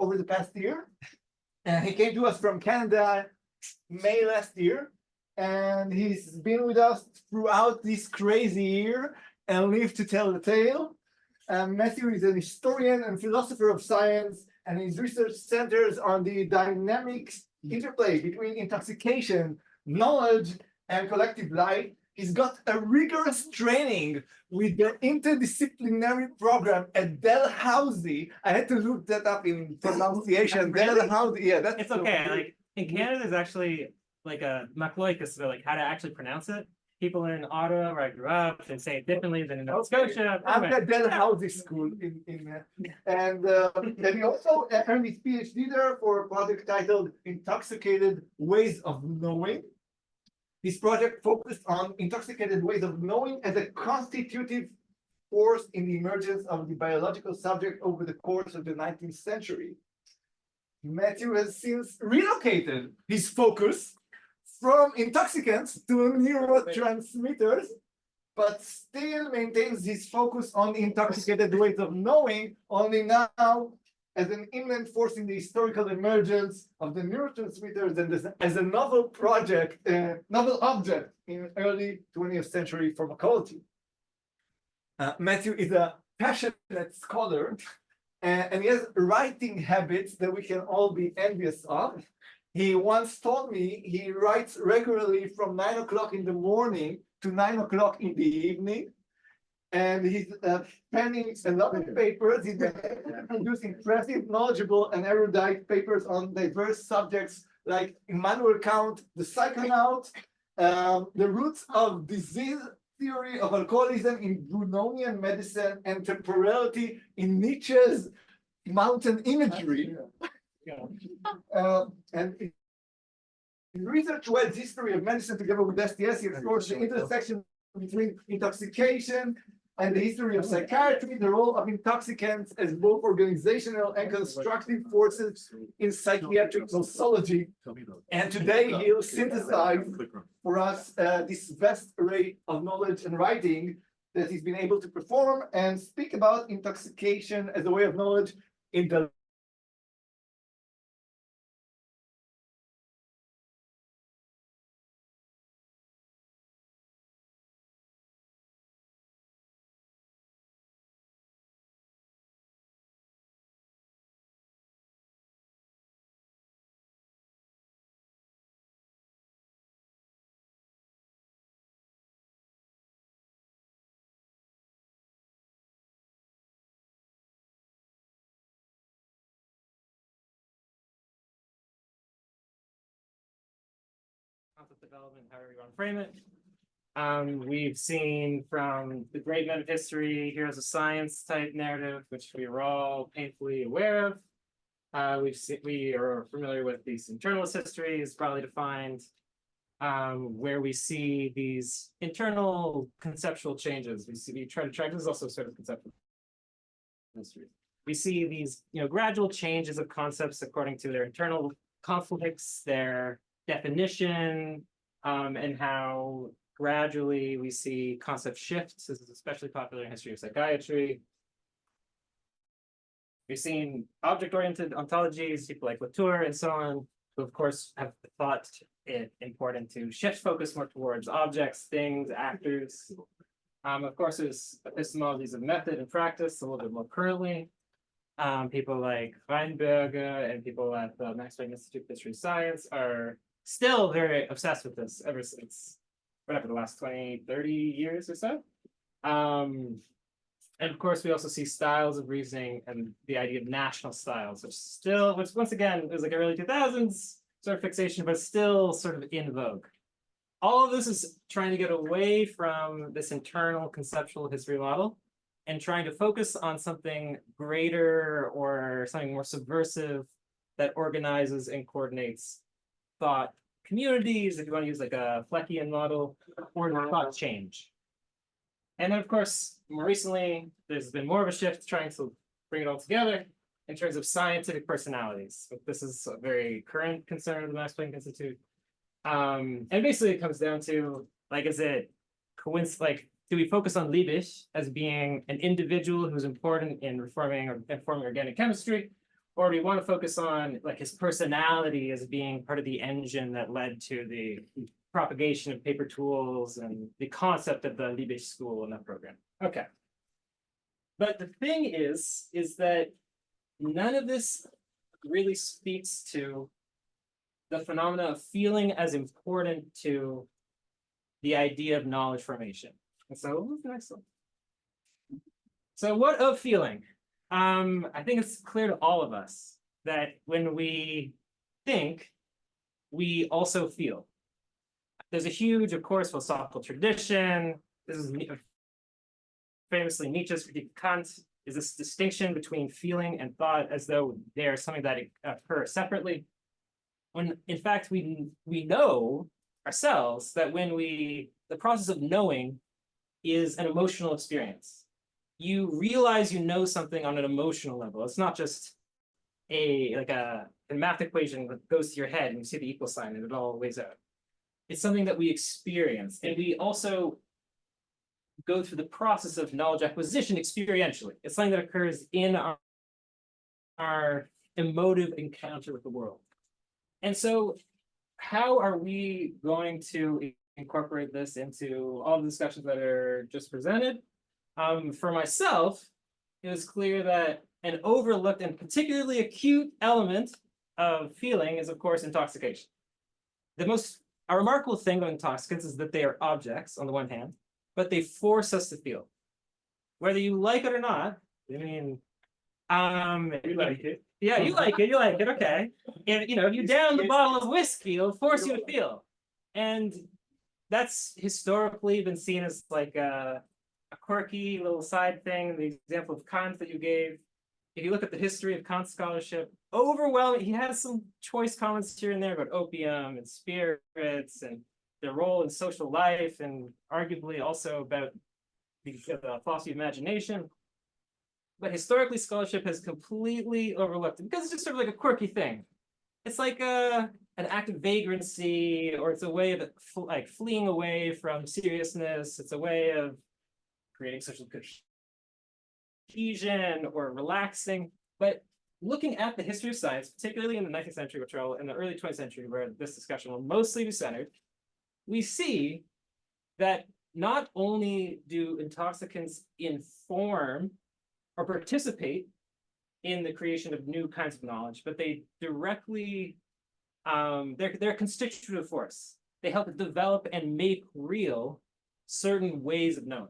over the past year. And he came to us from Canada May last year. And he's been with us throughout this crazy year and lived to tell the tale. Matthew is an historian and philosopher of science, and his research centers on the dynamic interplay between intoxication, knowledge, and collective life. He's got a rigorous training with the interdisciplinary program at Dalhousie. I had to look that up in pronunciation. Dalhousie, yeah, that's It's okay. Like in Canada, there's actually like a machloikas, so like how to actually pronounce it. People in Ottawa, where I grew up, and say it differently than in Nova Scotia. I'm at Dalhousie School and he also earned his PhD there for a project titled Intoxicated Ways of Knowing. This project focused on intoxicated ways of knowing as a constitutive force in the emergence of the biological subject over the course of the 19th century. Matthew has since relocated his focus from intoxicants to neurotransmitters, but still maintains his focus on the intoxicated ways of knowing, only now as an inland force in the historical emergence of the neurotransmitters and as a novel project, novel object in early 20th century pharmacology. Matthew is a passionate scholar, and he has writing habits that we can all be envious of. He once told me he writes regularly from 9 o'clock in the morning to 9 o'clock in the evening. And he's penning a lot of papers. He's producing impressive, knowledgeable, and erudite papers on diverse subjects like Immanuel Kant, the psychonaut, the roots of disease theory of alcoholism in Brunonian medicine, and temporality in Nietzsche's mountain imagery. And in research Wed's history of medicine together with STS, he explores the intersection between intoxication and the history of psychiatry, the role of intoxicants as both organizational and constructive forces in psychiatric nosology. And today he'll synthesize for us this vast array of knowledge and writing that he's been able to perform and speak about intoxication as a way of knowledge in the concept development, however you want to frame it. We've seen from the great men of history, heroes of science type narrative, which we are all painfully aware of. We are familiar with these internalist histories, broadly defined, where we see these internal conceptual changes. We try to track. This is also sort of conceptual history. We see these, gradual changes of concepts according to their internal conflicts, their definition, and how gradually we see concept shifts. This is especially popular in history of psychiatry. We've seen object-oriented ontologies, people like Latour and so on, who of course have thought it important to shift focus more towards objects, things, actors. Of course, there's epistemologies of method and practice a little bit more currently. People like Weinberger and people at the Max Planck Institute of History and Science are still very obsessed with this ever since, whatever, the last 20, 30 years or so. And of course, we also see styles of reasoning and the idea of national styles, which once again is like early 2000s sort of fixation, but still sort of in vogue. All of this is trying to get away from this internal conceptual history model and trying to focus on something greater or something more subversive that organizes and coordinates thought communities, if you want to use like a Fleckian model, or thought change. And then, of course, more recently, there's been more of a shift trying to bring it all together in terms of scientific personalities. But this is a very current concern of the Max Planck Institute. And basically, it comes down to, like, is it coincidence? Like, do we focus on Liebig as being an individual who's important in reforming organic chemistry? Or do we want to focus on like his personality as being part of the engine that led to the propagation of paper tools and the concept of the Liebig school in that program? Okay. But the thing is that none of this really speaks to the phenomena of feeling as important to the idea of knowledge formation. And so, what's the next one? So what of feeling? I think it's clear to all of us that when we think, we also feel. There's a huge, of course, philosophical tradition. This is famously Nietzsche's critique of Kant, is this distinction between feeling and thought as though they are something that occur separately. When in fact, we know ourselves that when the process of knowing is an emotional experience. You realize you know something on an emotional level. It's not just a math equation that goes to your head and you see the equal sign and it all weighs out. It's something that we experience. And we also go through the process of knowledge acquisition experientially. It's something that occurs in our emotive encounter with the world. And so how are we going to incorporate this into all the discussions that are just presented? For myself, it was clear that an overlooked and particularly acute element of feeling is, of course, intoxication. A remarkable thing about intoxicants is that they are objects on the one hand, but they force us to feel. Whether you like it or not, I mean, You like it? yeah, you like it, okay. And if you down the bottle of whiskey, it'll force you to feel. And that's historically been seen as like a quirky little side thing. The example of Kant that you gave, if you look at the history of Kant scholarship, overwhelming, he has some choice comments here and there about opium and spirits and their role in social life, and arguably also about the philosophy of imagination. But historically, scholarship has completely overlooked it because it's just sort of like a quirky thing. It's like an act of vagrancy, or it's a way of like fleeing away from seriousness. It's a way of creating social cohesion or relaxing. But looking at the history of science, particularly in the 19th century, which are in the early 20th century, where this discussion will mostly be centered, we see that not only do intoxicants inform or participate in the creation of new kinds of knowledge, but they directly, they're a constitutive force. They help develop and make real certain ways of knowing.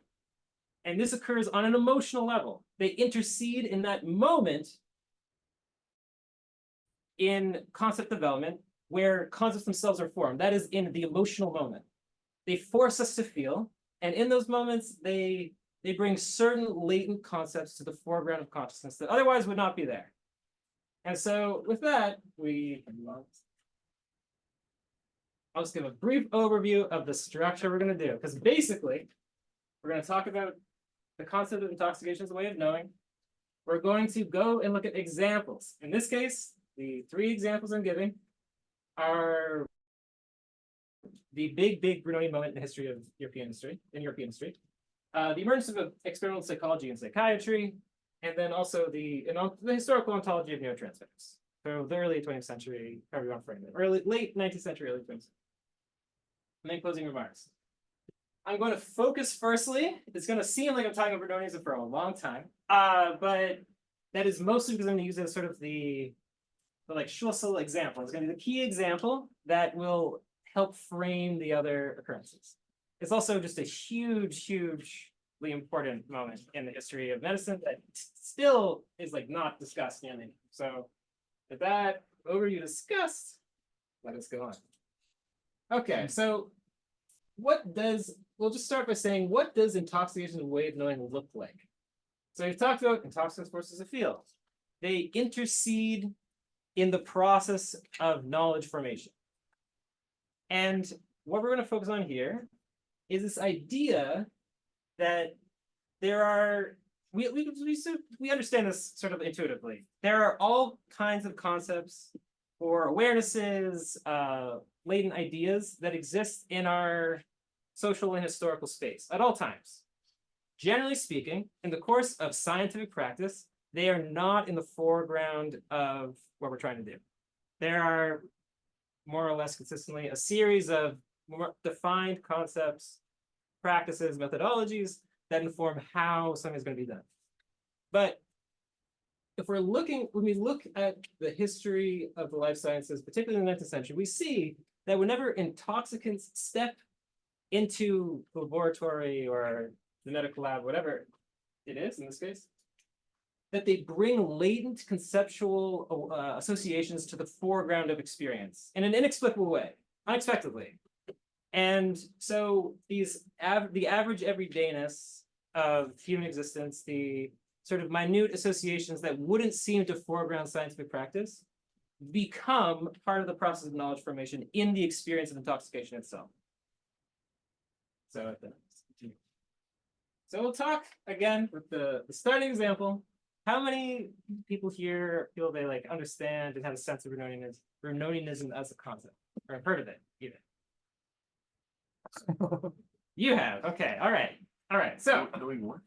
And this occurs on an emotional level. They intercede in that moment in concept development where concepts themselves are formed. That is in the emotional moment. They force us to feel, and in those moments, they bring certain latent concepts to the foreground of consciousness that otherwise would not be there. And so with that, I'll just give a brief overview of the structure we're going to do, because basically, we're going to talk about the concept of intoxication as a way of knowing. We're going to go and look at examples. In this case, the 3 examples I'm giving are the big Brunonian moment in the history of European history, the emergence of experimental psychology and psychiatry, and then also the historical ontology of neurotransmitters. So the early 20th century, however you want to frame it, late 19th century, early 20th century. And then closing remarks. I'm going to focus firstly. It's going to seem like I'm talking about Brunonianism for a long time, but that is mostly because I'm going to use it as sort of the like Schlussel example. It's going to be the key example that will help frame the other occurrences. It's also just a hugely important moment in the history of medicine that still is like not discussed nearly. So with that overview discussed, let us go on. Okay, so we'll just start by saying, what does intoxication as a way of knowing look like? So we've talked about intoxicants versus a field. They intercede in the process of knowledge formation. And what we're going to focus on here is this idea that there are, we understand this sort of intuitively. There are all kinds of concepts or awarenesses, latent ideas that exist in our social and historical space at all times. Generally speaking, in the course of scientific practice, they are not in the foreground of what we're trying to do. There are more or less consistently a series of more defined concepts, practices, methodologies that inform how something is going to be done. But if we're looking, when we look at the history of the life sciences, particularly in the 19th century, we see that whenever intoxicants step into the laboratory or the medical lab, whatever it is in this case, that they bring latent conceptual associations to the foreground of experience in an inexplicable way, unexpectedly. And so the average everydayness of human existence, the sort of minute associations that wouldn't seem to foreground scientific practice, become part of the process of knowledge formation in the experience of intoxication itself. So we'll talk again with the starting example. How many people here feel they like understand and have a sense of Brunonianism as a concept, or have heard of it even? You have. Okay. All right. All right. So Doing what?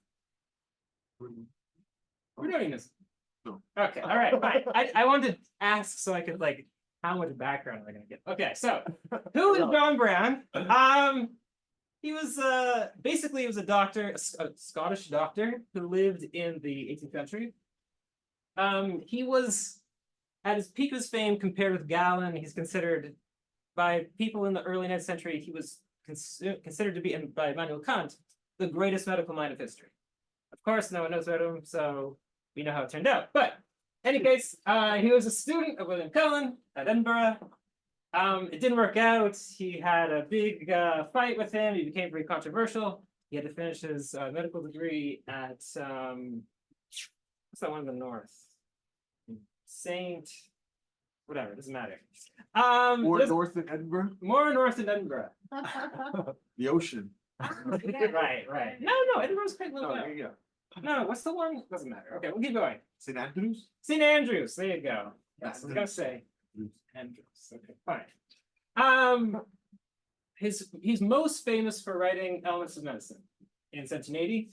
Brunonianism. No. Okay. All right. Fine. I wanted to ask so I could like, how much background am I going to get? Okay. So who is John Brown? He was basically he was a doctor, a Scottish doctor who lived in the 18th century. He was at his peak of his fame compared with Galen. He's considered by people in the early 19th century, he was considered to be, and by Immanuel Kant, the greatest medical mind of history. Of course, no one knows about him, so we know how it turned out. But in any case, he was a student of William Cullen at Edinburgh. It didn't work out. He had a big fight with him. He became very controversial. He had to finish his medical degree at what's that one in the north? Saint, whatever, doesn't matter. More north than Edinburgh? More north than Edinburgh. The ocean. Right. No, Edinburgh's quite low. No, yeah. No, what's the one? Doesn't matter. Okay, we'll keep going. St. Andrews? St. Andrews, there you go. Yes, I was gonna say Andrews. Okay, fine. He's most famous for writing Elements of Medicine in 1780.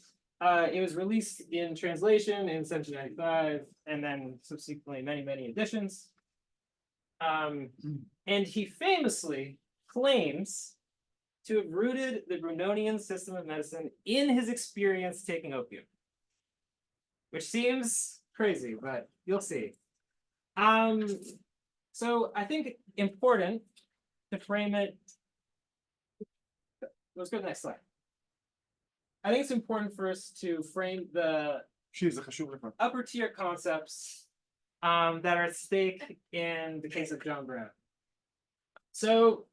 It was released in translation in 1795, and then subsequently many editions. And he famously claims to have rooted the Brunonian system of medicine in his experience taking opium, which seems crazy, but you'll see. So I think important to frame it. Let's go to the next slide. I think it's important for us to frame the upper tier concepts that are at stake in the case of John Brown. So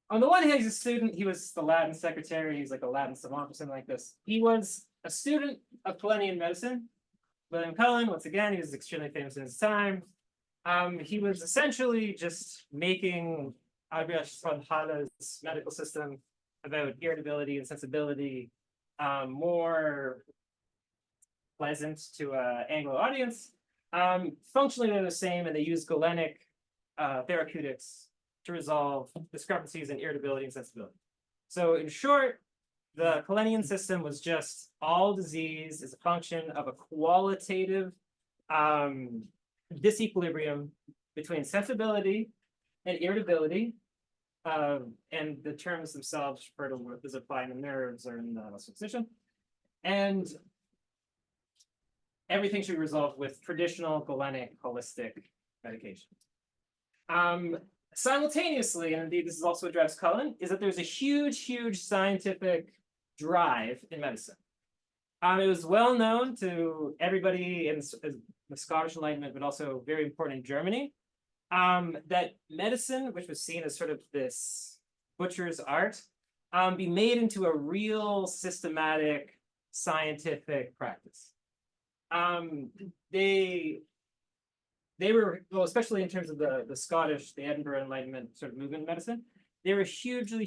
on the one hand, he's a student. He was the Latin secretary. He's like a Latin savant or something like this. He was a student of Cullinan medicine. William Cullen, once again, he was extremely famous in his time. He was essentially just making Albrecht von Halle's medical system about irritability and sensibility more pleasant to an Anglo audience. Functionally, they're the same, and they use galenic therapeutics to resolve discrepancies in irritability and sensibility. So in short, the Cullinan system was just all disease is a function of a qualitative disequilibrium between sensibility and irritability, and the terms themselves refer to what is applied in the nerves or in the muscle position. And everything should be resolved with traditional galenic holistic medication. Simultaneously, and indeed this is also what drives Cullen, is that there's a huge scientific drive in medicine. It was well known to everybody in the Scottish Enlightenment, but also very important in Germany, that medicine, which was seen as sort of this butcher's art, be made into a real systematic scientific practice. They were, well, especially in terms of the Scottish, the Edinburgh Enlightenment sort of movement in medicine, they were hugely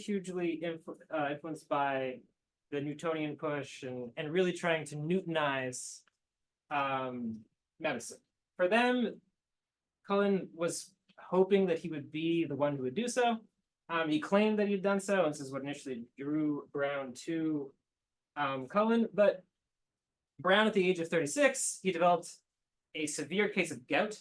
influenced by the Newtonian push and really trying to Newtonize medicine. For them, Cullen was hoping that he would be the one who would do so. He claimed that he'd done so, and this is what initially drew Brown to Cullen, but Brown, at the age of 36, he developed a severe case of gout.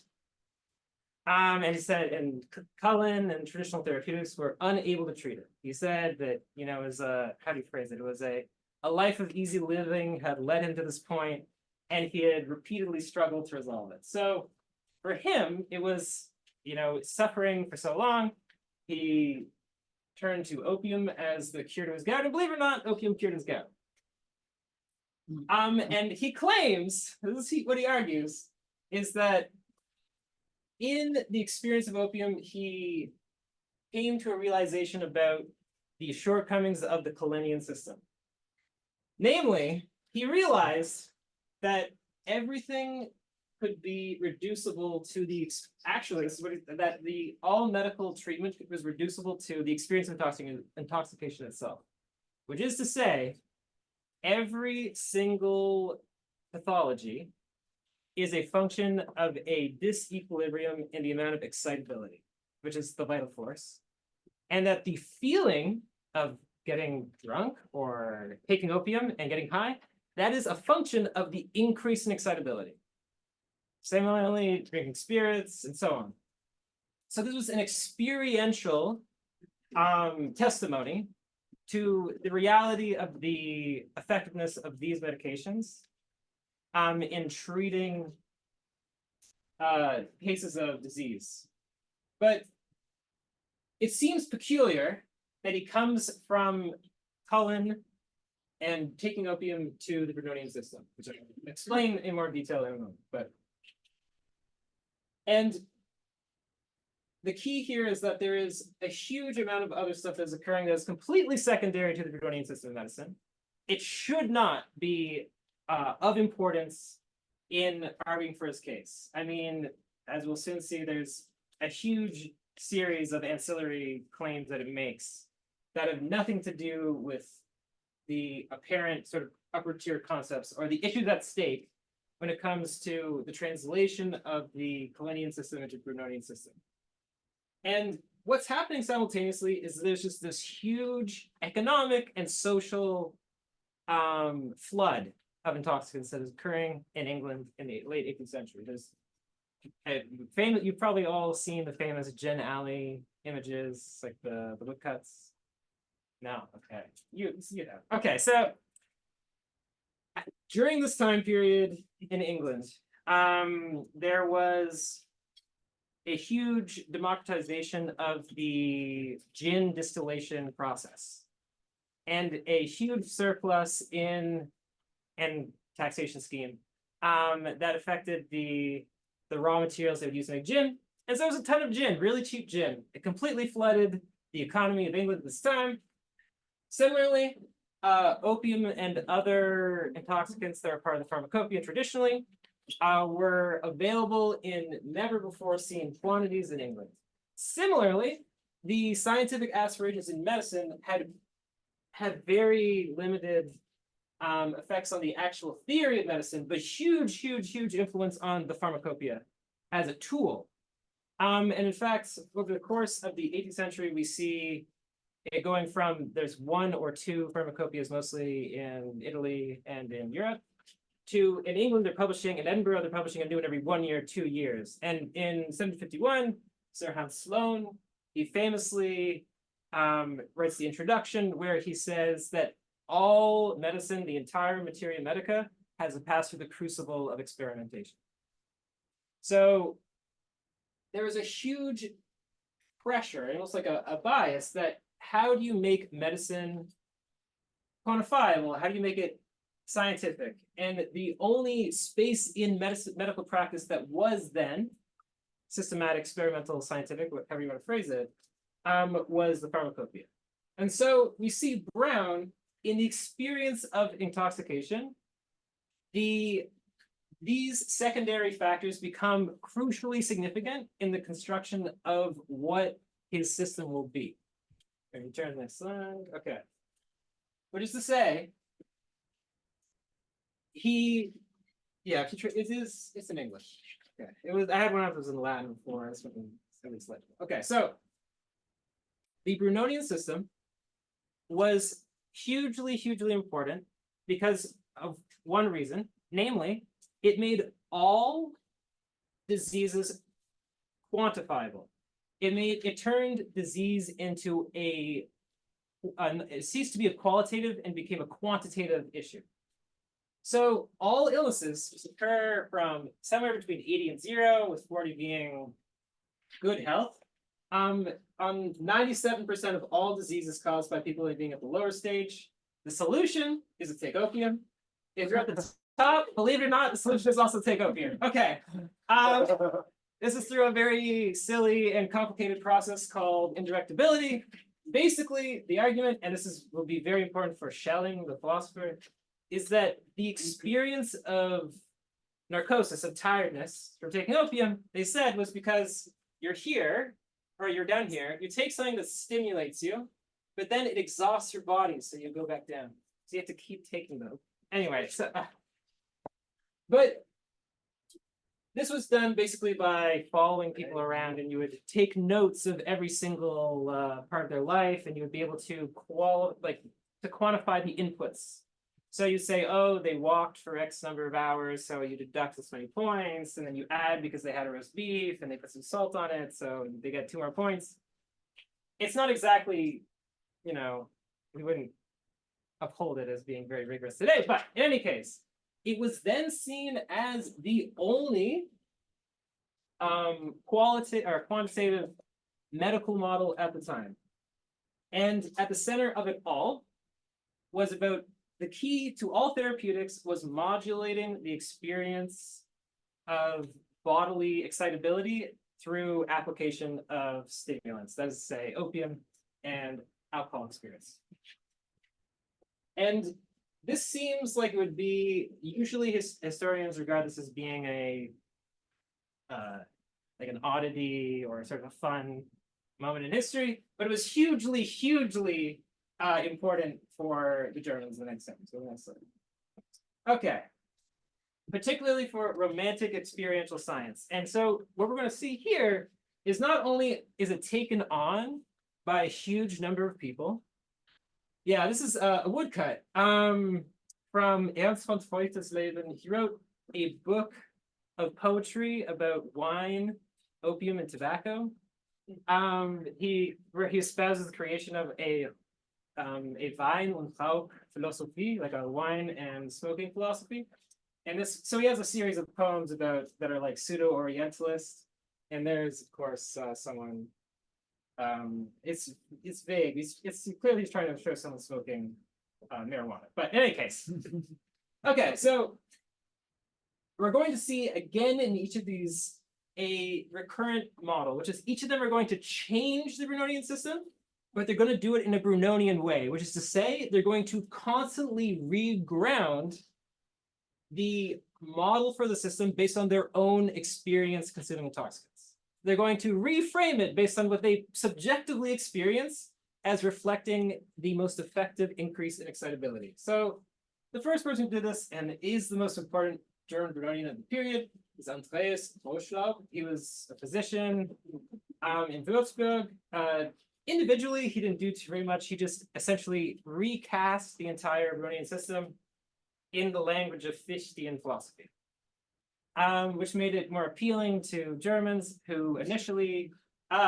And he said, and Cullen and traditional therapeutics were unable to treat it. He said that, you know, it was how do you phrase it? It was a life of easy living had led him to this point, and he had repeatedly struggled to resolve it. So for him, it was, you know, suffering for so long, he turned to opium as the cure to his gout, and believe it or not, opium cured his gout. And he claims, this is what he argues, is that in the experience of opium, he came to a realization about the shortcomings of the Cullenian system. Namely, he realized that everything could be reducible to the, actually, this is what that the all medical treatment was reducible to the experience of intoxication itself, which is to say, every single pathology is a function of a disequilibrium in the amount of excitability, which is the vital force, and that the feeling of getting drunk or taking opium and getting high, that is a function of the increase in excitability. Similarly, drinking spirits and so on. So this was an experiential testimony to the reality of the effectiveness of these medications in treating cases of disease. But it seems peculiar that he comes from Cullen and taking opium to the Brunonian system, which I'll explain in more detail in a moment. And the key here is that there is a huge amount of other stuff that's occurring that is completely secondary to the Brunonian system of medicine. It should not be of importance in arguing for his case. I mean, as we'll soon see, there's a huge series of ancillary claims that it makes that have nothing to do with the apparent sort of upper tier concepts or the issues at stake when it comes to the translation of the Cullenian system into the Brunonian system. And what's happening simultaneously is there's just this huge economic and social flood of intoxicants that is occurring in England in the late 18th century. There's you've probably all seen the famous Gin Alley images, like the woodcuts. No, okay, you know. Okay, so during this time period in England, there was a huge democratization of the gin distillation process and a huge surplus in and taxation scheme that affected the raw materials they would use to make gin. And so there was a ton of gin, really cheap gin. It completely flooded the economy of England at this time. Similarly, opium and other intoxicants that are part of the pharmacopoeia traditionally were available in never before seen quantities in England. Similarly, the scientific aspirations in medicine had very limited effects on the actual theory of medicine, but huge influence on the pharmacopoeia as a tool. And in fact, over the course of the 18th century, we see it going from there's one or two pharmacopoeias, mostly in Italy and in Europe, to in England, they're publishing, in Edinburgh, they're publishing a new one every 1 year, 2 years. And in 1751, Sir Hans Sloane, he famously writes the introduction where he says that all medicine, the entire materia medica, has to pass through the crucible of experimentation. So there is a huge pressure, almost like a bias, that how do you make medicine quantifiable? How do you make it scientific? And the only space in medical practice that was then systematic, experimental, scientific, whatever you want to phrase it, was the pharmacopoeia. And so we see Brown in the experience of intoxication, these secondary factors become crucially significant in the construction of what his system will be. Let me turn this on. Okay. Which is to say, it's in English. Okay. I had one that was in Latin before. This one is legible. Okay, so the Brunonian system was hugely important because of one reason, Namely, it made all diseases quantifiable. It turned disease into it ceased to be a qualitative and became a quantitative issue. So all illnesses occur from somewhere between 80 and 0, with 40 being good health. On 97% of all diseases caused by people being at the lower stage, the solution is to take opium. If you're at the top, believe it or not, the solution is also take opium. Okay. This is through a very silly and complicated process called indirectability. Basically, the argument, and will be very important for Schelling, the philosopher, is that the experience of narcosis, of tiredness from taking opium, they said was because you're here, or you're down here, you take something that stimulates you, but then it exhausts your body, so you go back down. So you have to keep taking them. Anyway, so, but this was done basically by following people around, and you would take notes of every single part of their life, and you would be able to quantify the inputs. So you say, oh, they walked for X number of hours, so you deduct this many points, and then you add because they had a roast beef and they put some salt on it, so they get 2 more points. It's not exactly, we wouldn't uphold it as being very rigorous today, but in any case, it was then seen as the only quantitative medical model at the time. And at the center of it all was about the key to all therapeutics was modulating the experience of bodily excitability through application of stimulants, that is to say, opium and alcoholic spirits. And this seems like it would be, usually historians regard this as being like an oddity or sort of a fun moment in history, but it was hugely, hugely important for the Germans in the next century. Okay, particularly for romantic experiential science. And so what we're going to see here is not only is it taken on by a huge number of people. Yeah, this is a woodcut from Ernst von Feuchtersleben. He wrote a book of poetry about wine, opium, and tobacco. He espouses the creation of a Wein- und Rauch-Philosophie, like a wine and smoking philosophy. And so he has a series of poems that are like pseudo-Orientalist. And there's, of course, someone. It's vague. It's clearly he's trying to show someone smoking marijuana. But in any case, okay. So we're going to see again in each of these a recurrent model, which is each of them are going to change the Brunonian system, but they're going to do it in a Brunonian way, which is to say they're going to constantly reground the model for the system based on their own experience consuming intoxicants. They're going to reframe it based on what they subjectively experience as reflecting the most effective increase in excitability. So the first person who did this, and is the most important German Brunonian of the period, is Andreas Roschlaub. He was a physician in Würzburg. Individually, he didn't do too very much. He just essentially recast the entire Brunonian system in the language of Fichtean philosophy, which made it more appealing to Germans who initially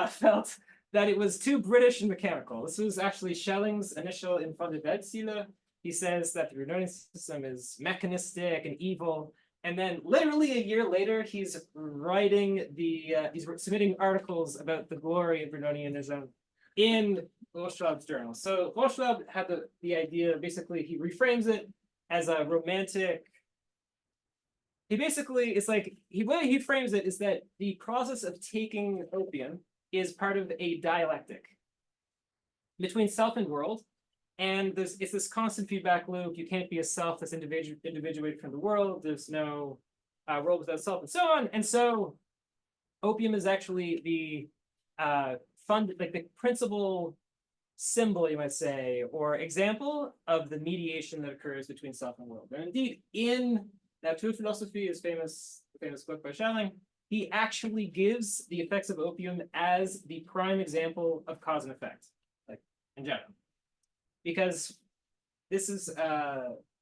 felt that it was too British and mechanical. This was actually Schelling's initial in Von der Weltziele. He says that the Brunonian system is mechanistic and evil. And then literally a year later, he's submitting articles about the glory of Brunonianism in Roschlaub's journal. So Roschlaub had the idea, basically, he reframes it as a romantic. He basically, it's like, the way he frames it is that the process of taking opium is part of a dialectic between self and world. And it's this constant feedback loop. You can't be a self that's individuated from the world. There's no world without self, and so on. And so opium is actually the the principal symbol, you might say, or example of the mediation that occurs between self and world. And indeed, in Naturphilosophie, his famous book by Schelling, he actually gives the effects of opium as the prime example of cause and effect, like in general. Because this is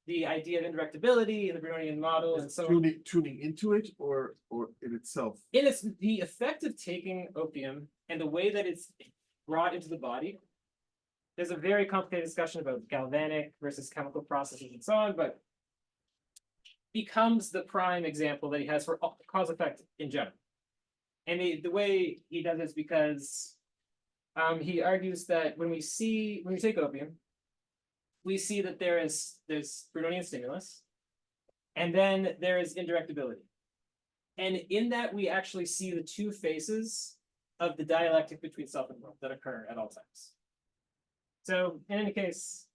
the idea of indirectability in the Brunonian model, and so on. Tuning into it or in itself? In its the effect of taking opium and the way that it's brought into the body. There's a very complicated discussion about galvanic versus chemical processes and so on, but becomes the prime example that he has for cause effect in general. And the way he does it is because he argues that when we take opium, we see that there's Brunonian stimulus, and then there is indirectability. And in that, we actually see the two faces of the dialectic between self and world that occur at all times. So in any case,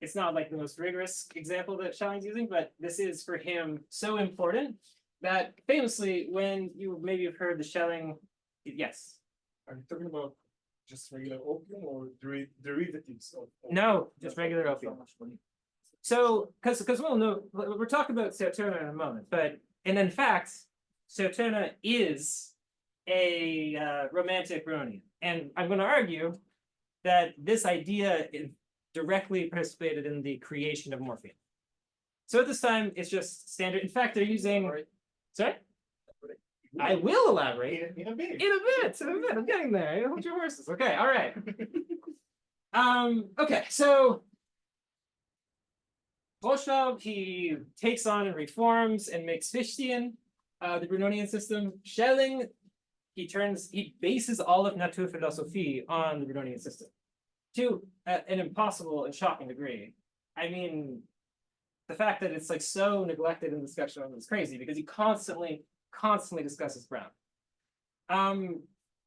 it's not like the most rigorous example that Schelling's using, but this is for him so important that famously, when you maybe have heard the Schelling, yes. Are you talking about just regular opium or derivatives of? No, just regular opium. So, because we'll know, we're talking about serotonin in a moment, but and in fact, serotonin is a romantic Brunonian, and I'm going to argue that this idea is directly participated in the creation of morphine. So at this time, it's just standard. In fact, they're using. Sorry. I will elaborate In a bit. in a bit. I'm getting there. Hold your horses. Okay. All right. Okay. So Boschab, he takes on and reforms and makes Fichtian, the Brunonian system. Schelling, he bases all of Naturphilosophie on the Brunonian system to an impossible and shocking degree. I mean, the fact that it's like so neglected in discussion is crazy because he constantly discusses Brown.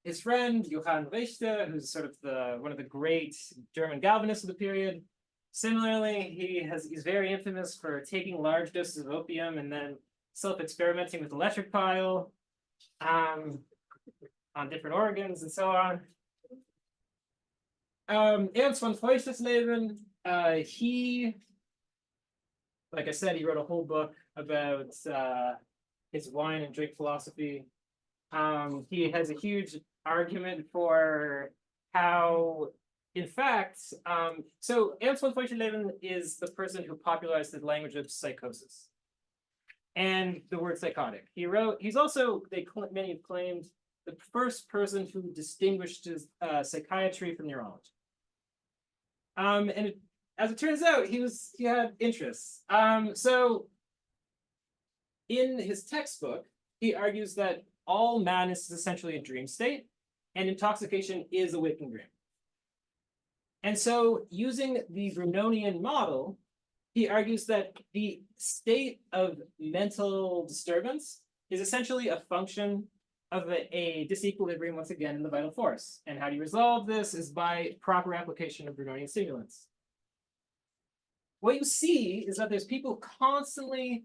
His friend Johann Richter, who's sort of one of the great German Galvanists of the period. Similarly, he's very infamous for taking large doses of opium and then self-experimenting with electric pile on different organs and so on. Ernst von Feuchtersleben, he, like I said, he wrote a whole book about his wine and drink philosophy. He has a huge argument for how, in fact, so Ernst von Feuchtersleben is the person who popularized the language of psychosis and the word psychotic. He's also, many have claimed, the first person who distinguished psychiatry from neurology. As it turns out, he had interests. So in his textbook, he argues that all madness is essentially a dream state, and intoxication is a waking dream. And so using the Brunonian model, he argues that the state of mental disturbance is essentially a function of a disequilibrium, once again, in the vital force. And how do you resolve this is by proper application of Brunonian stimulants. What you see is that there's people constantly,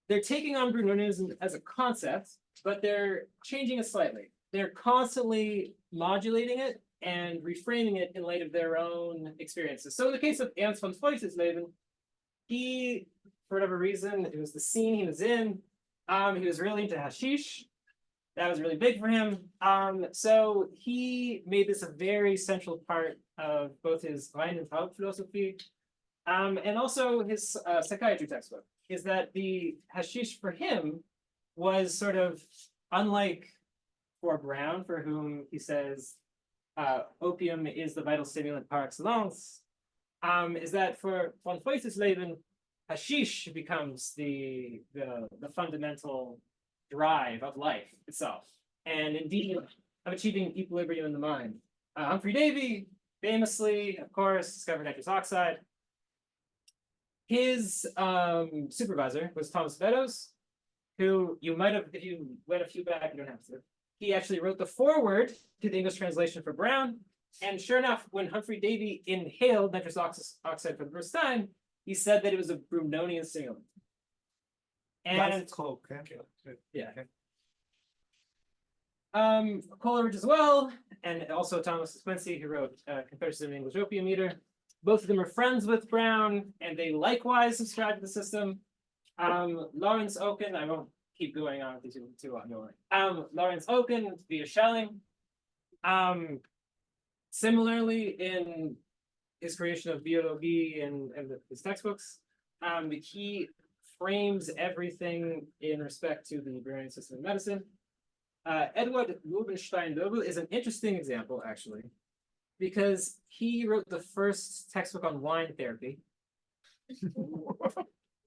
they're taking on Brunonianism as a concept, but they're changing it slightly. They're constantly modulating it and reframing it in light of their own experiences. So in the case of Ernst von Feuchtersleben, he, for whatever reason, it was the scene he was in, he was really into hashish. That was really big for him. So he made this a very central part of both his Wein und Hauptphilosophie and also his psychiatry textbook, is that the hashish for him was sort of unlike for Brown, for whom he says opium is the vital stimulant par excellence, is that for von Feuchtersleben, hashish becomes the fundamental drive of life itself, and indeed of achieving equilibrium in the mind. Humphrey Davy famously, of course, discovered nitrous oxide. His supervisor was Thomas Beddoes, who you might have, if you went a few back, you don't have to. He actually wrote the foreword to the English translation for Brown, and sure enough, when Humphrey Davy inhaled nitrous oxide for the first time, he said that it was a Brunonian stimulant. And That's coke. yeah. Coleridge as well, and also Thomas Quincy, who wrote Confessions of an English Opium Eater. Both of them are friends with Brown, and they likewise subscribe to the system. Lawrence Oken, I won't keep going on with these too ongoing. Lawrence Oken via Schelling. Similarly, in his creation of Biologie and his textbooks, he frames everything in respect to the Brownian system of medicine. Edward Rubenstein-Dobel is an interesting example, actually, because he wrote the first textbook on wine therapy.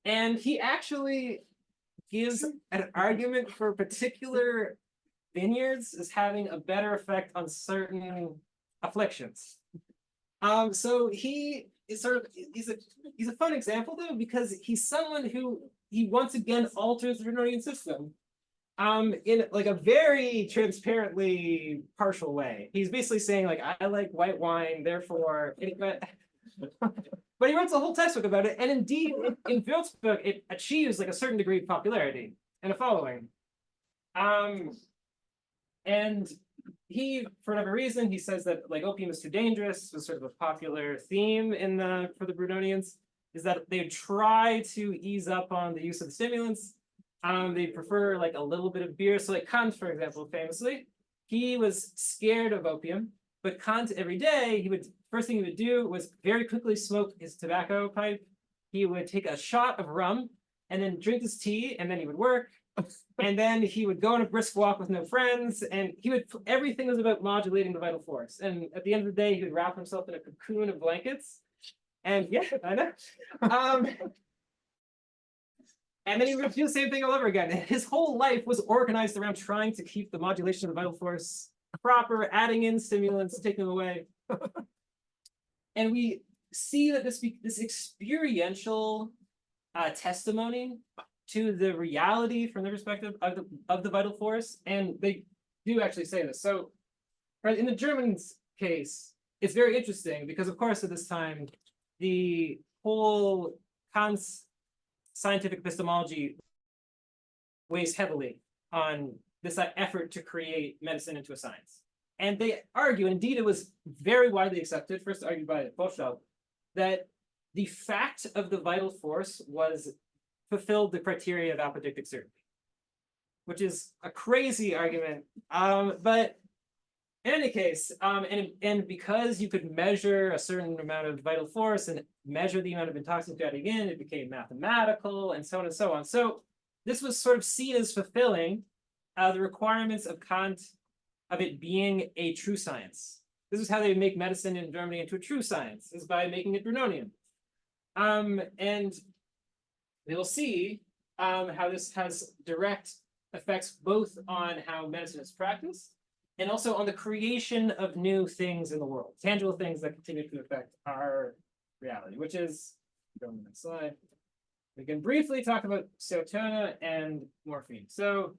And he actually gives an argument for particular vineyards as having a better effect on certain afflictions. So he is he's a fun example though, because he's someone who he once again alters the Brownian system in like a very transparently partial way. He's basically saying like, I like white wine, therefore but he writes a whole textbook about it, and indeed in Wildt's book it achieves like a certain degree of popularity and a following. And he, for whatever reason, he says that like opium is too dangerous was sort of a popular theme for the Brunonians, is that they try to ease up on the use of the stimulants. They prefer like a little bit of beer. So like Kant, for example, famously, he was scared of opium, but Kant every day, first thing he would do was very quickly smoke his tobacco pipe. He would take a shot of rum and then drink his tea, and then he would work. And then he would go on a brisk walk with no friends, and everything was about modulating the vital force. And at the end of the day, he would wrap himself in a cocoon of blankets. And yeah, I know. And then he would do the same thing all over again. His whole life was organized around trying to keep the modulation of the vital force proper, adding in stimulants, taking them away. And we see that this experiential testimony to the reality from the perspective of the vital force, and they do actually say this. So, right, in the Germans' case, it's very interesting because, of course, at this time, the whole Kant's scientific epistemology weighs heavily on this effort to create medicine into a science. And they argue, and indeed it was very widely accepted, first argued by Boschel, that the fact of the vital force fulfilled the criteria of apodictic certainty, which is a crazy argument. But in any case, and because you could measure a certain amount of vital force and measure the amount of intoxicant adding in, it became mathematical and so on and so on. So this was sort of seen as fulfilling the requirements of Kant of it being a true science. This is how they make medicine in Germany into a true science, is by making it Brunonian. And we will see how this has direct effects both on how medicine is practiced and also on the creation of new things in the world, tangible things that continue to affect our reality, which is, go on the next slide. We can briefly talk about serotonin and morphine. So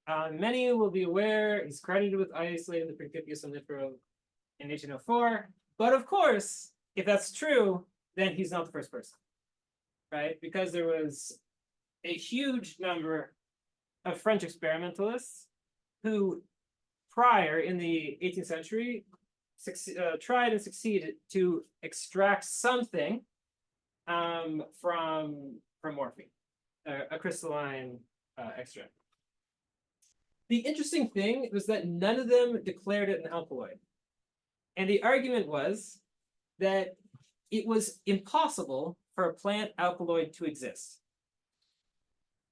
many will be aware he's credited with isolating the Principium Somnifero in 1804. But of course, if that's true, then he's not the first person, right? Because there was a huge number of French experimentalists who, prior in the 18th century, tried and succeeded to extract something from morphine, a crystalline extract. The interesting thing was that none of them declared it an alkaloid. And the argument was that it was impossible for a plant alkaloid to exist.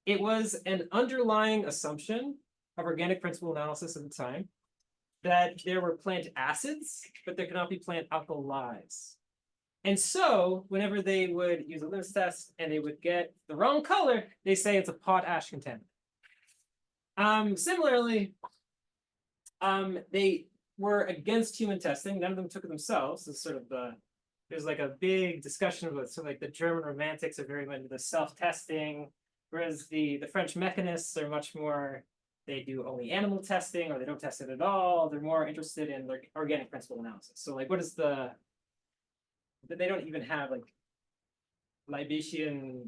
It was an underlying assumption of organic principle analysis at the time that there were plant acids, but there cannot be plant alkalis. And so whenever they would use a litmus test and they would get the wrong color, they say it's a potash contaminant. Similarly, they were against human testing. None of them took it themselves. It's sort of there's like a big discussion about it. So like the German romantics are very much into the self-testing, whereas the French mechanists are much more, they do only animal testing or they don't test it at all. They're more interested in like organic principle analysis. So like what is they don't even have like Liebeschian,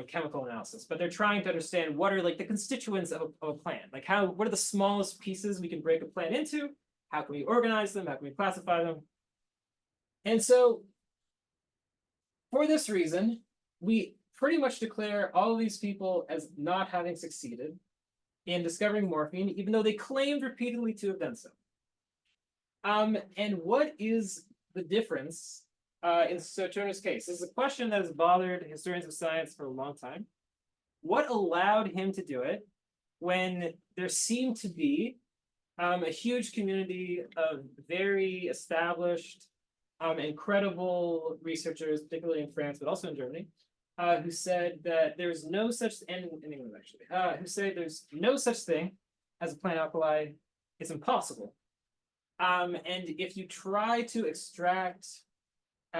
chemical analysis, but they're trying to understand what are like the constituents of a plant. Like what are the smallest pieces we can break a plant into? How can we organize them? How can we classify them? And so for this reason, we pretty much declare all of these people as not having succeeded in discovering morphine, even though they claimed repeatedly to have done so. And what is the difference in Turner's case. This is a question that has bothered historians of science for a long time. What allowed him to do it when there seemed to be a huge community of very established and credible researchers, particularly in France, but also in Germany, who said that there's no such, and in England actually, who say there's no such thing as a plain alkali. It's impossible. And if you try to extract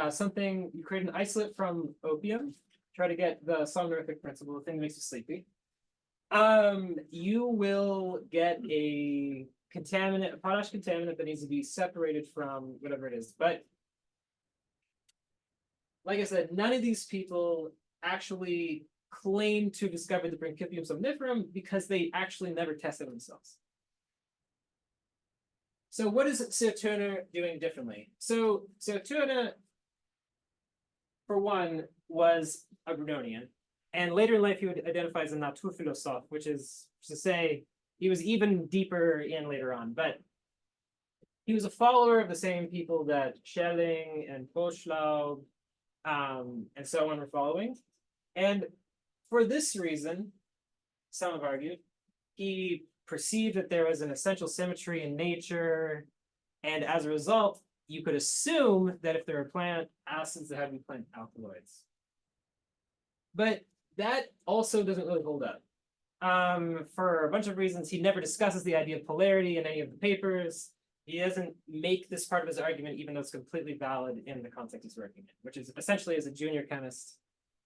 something, you create an isolate from opium, try to get the somnorific principle, the thing that makes you sleepy, you will get a contaminant, a potash contaminant that needs to be separated from whatever it is. But like I said, none of these people actually claim to discover the Principium somniferum because they actually never tested themselves. So what is Turner doing differently? So Turner, for one, was a Brunonian, and later in life he would identify as a Naturphilosoph, which is to say he was even deeper in later on, but he was a follower of the same people that Schelling and Voslaug and so on were following. And for this reason, some have argued, he perceived that there was an essential symmetry in nature, and as a result, you could assume that if there are plant acids, there have to be plant alkaloids. But that also doesn't really hold up. For a bunch of reasons, he never discusses the idea of polarity in any of the papers. He doesn't make this part of his argument, even though it's completely valid in the context he's working in, which is essentially as a junior chemist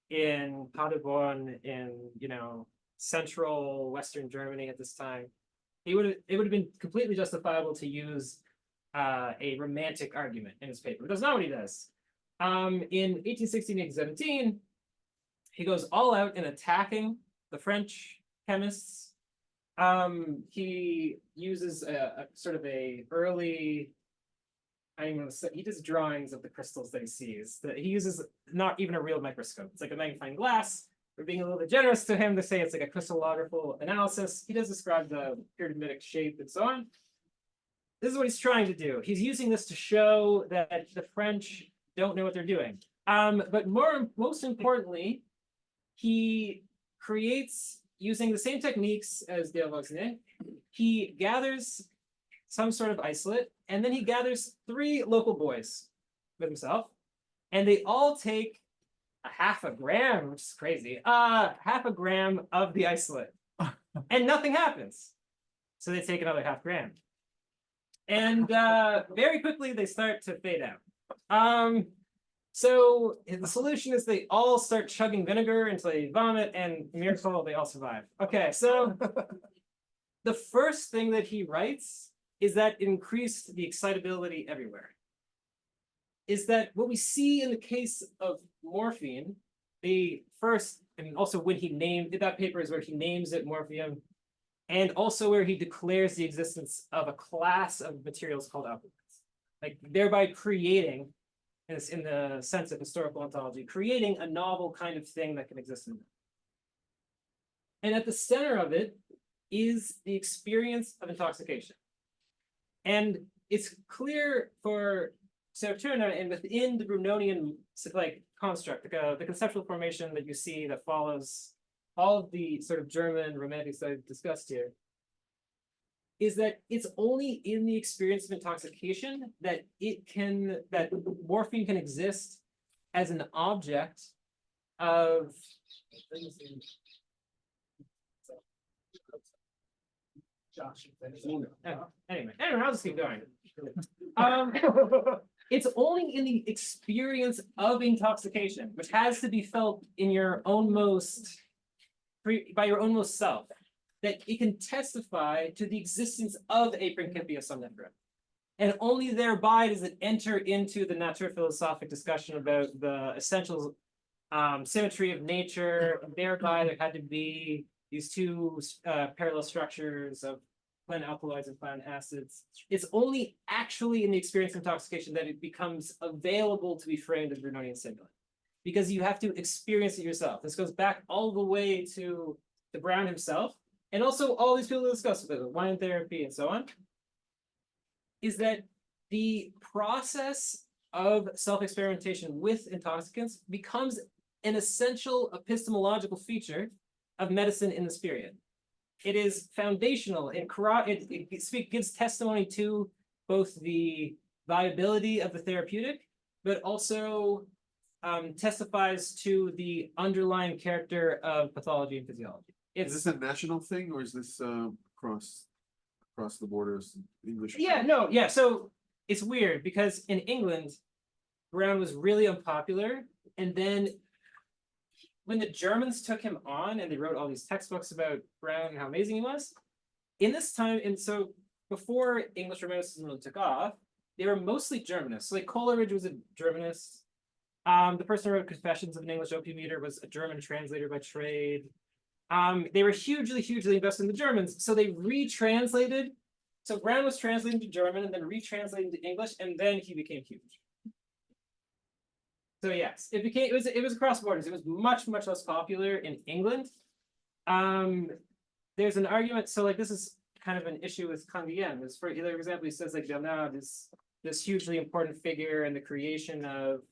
in Paderborn in, central Western Germany at this time. It would have been completely justifiable to use a romantic argument in his paper, but that's not what he does. In 1816-1817, he goes all out in attacking the French chemists. He uses a sort of a early, he does drawings of the crystals that he sees. He uses not even a real microscope. It's like a magnifying glass. We're being a little bit generous to him to say it's like a crystallographical analysis. He does describe the pyramidic shape and so on. This is what he's trying to do. He's using this to show that the French don't know what they're doing. But most importantly, he creates, using the same techniques as Delvoye, he gathers some sort of isolate, and then he gathers 3 local boys with himself, and they all take a half a gram, which is crazy, half a gram of the isolate, and nothing happens. So they take another half gram. And very quickly they start to fade out. So the solution is they all start chugging vinegar until they vomit, and miracle, they all survive. Okay, so the first thing that he writes is that it increased the excitability everywhere. Is that what we see in the case of morphine, the first, and also when he named, that paper is where he names it morphium, and also where he declares the existence of a class of materials called alkaloids, like thereby creating, in the sense of historical ontology, creating a novel kind of thing that can exist in them. And at the center of it is the experience of intoxication. And it's clear for Turner, and within the Brunonian construct, the conceptual formation that you see that follows all of the sort of German romantics that I've discussed here, is that it's only in the experience of intoxication that morphine can exist as an object of. Anyway, I'll just keep going. It's only in the experience of intoxication, which has to be felt in your own by your own most self, that it can testify to the existence of a Principia somniferum. And only thereby does it enter into the naturphilosophic discussion about the essential symmetry of nature. Thereby there had to be these 2 parallel structures of plant alkaloids and plant acids. It's only actually in the experience of intoxication that it becomes available to be framed as Brunonian simulant, because you have to experience it yourself. This goes back all the way to Brown himself, and also all these people who discuss with it, wine therapy and so on, is that the process of self-experimentation with intoxicants becomes an essential epistemological feature of medicine in this period. It is foundational. It gives testimony to both the viability of the therapeutic, but also testifies to the underlying character of pathology and physiology. Is this a national thing or is this across the borders, English? Yeah. So it's weird because in England, Brown was really unpopular, and then when the Germans took him on and they wrote all these textbooks about Brown and how amazing he was, in this time, and so before English Romanticism really took off, they were mostly Germanists. So like Coleridge was a Germanist. The person who wrote Confessions of an English Opium Eater was a German translator by trade. They were hugely invested in the Germans. So they retranslated. So Brown was translated to German and then retranslated to English, and then he became huge. So yes, it was across borders. It was much less popular in England. There's an argument. So like this is kind of an issue with Canguilhem. For example, he says like Bernard is this hugely important figure in the creation of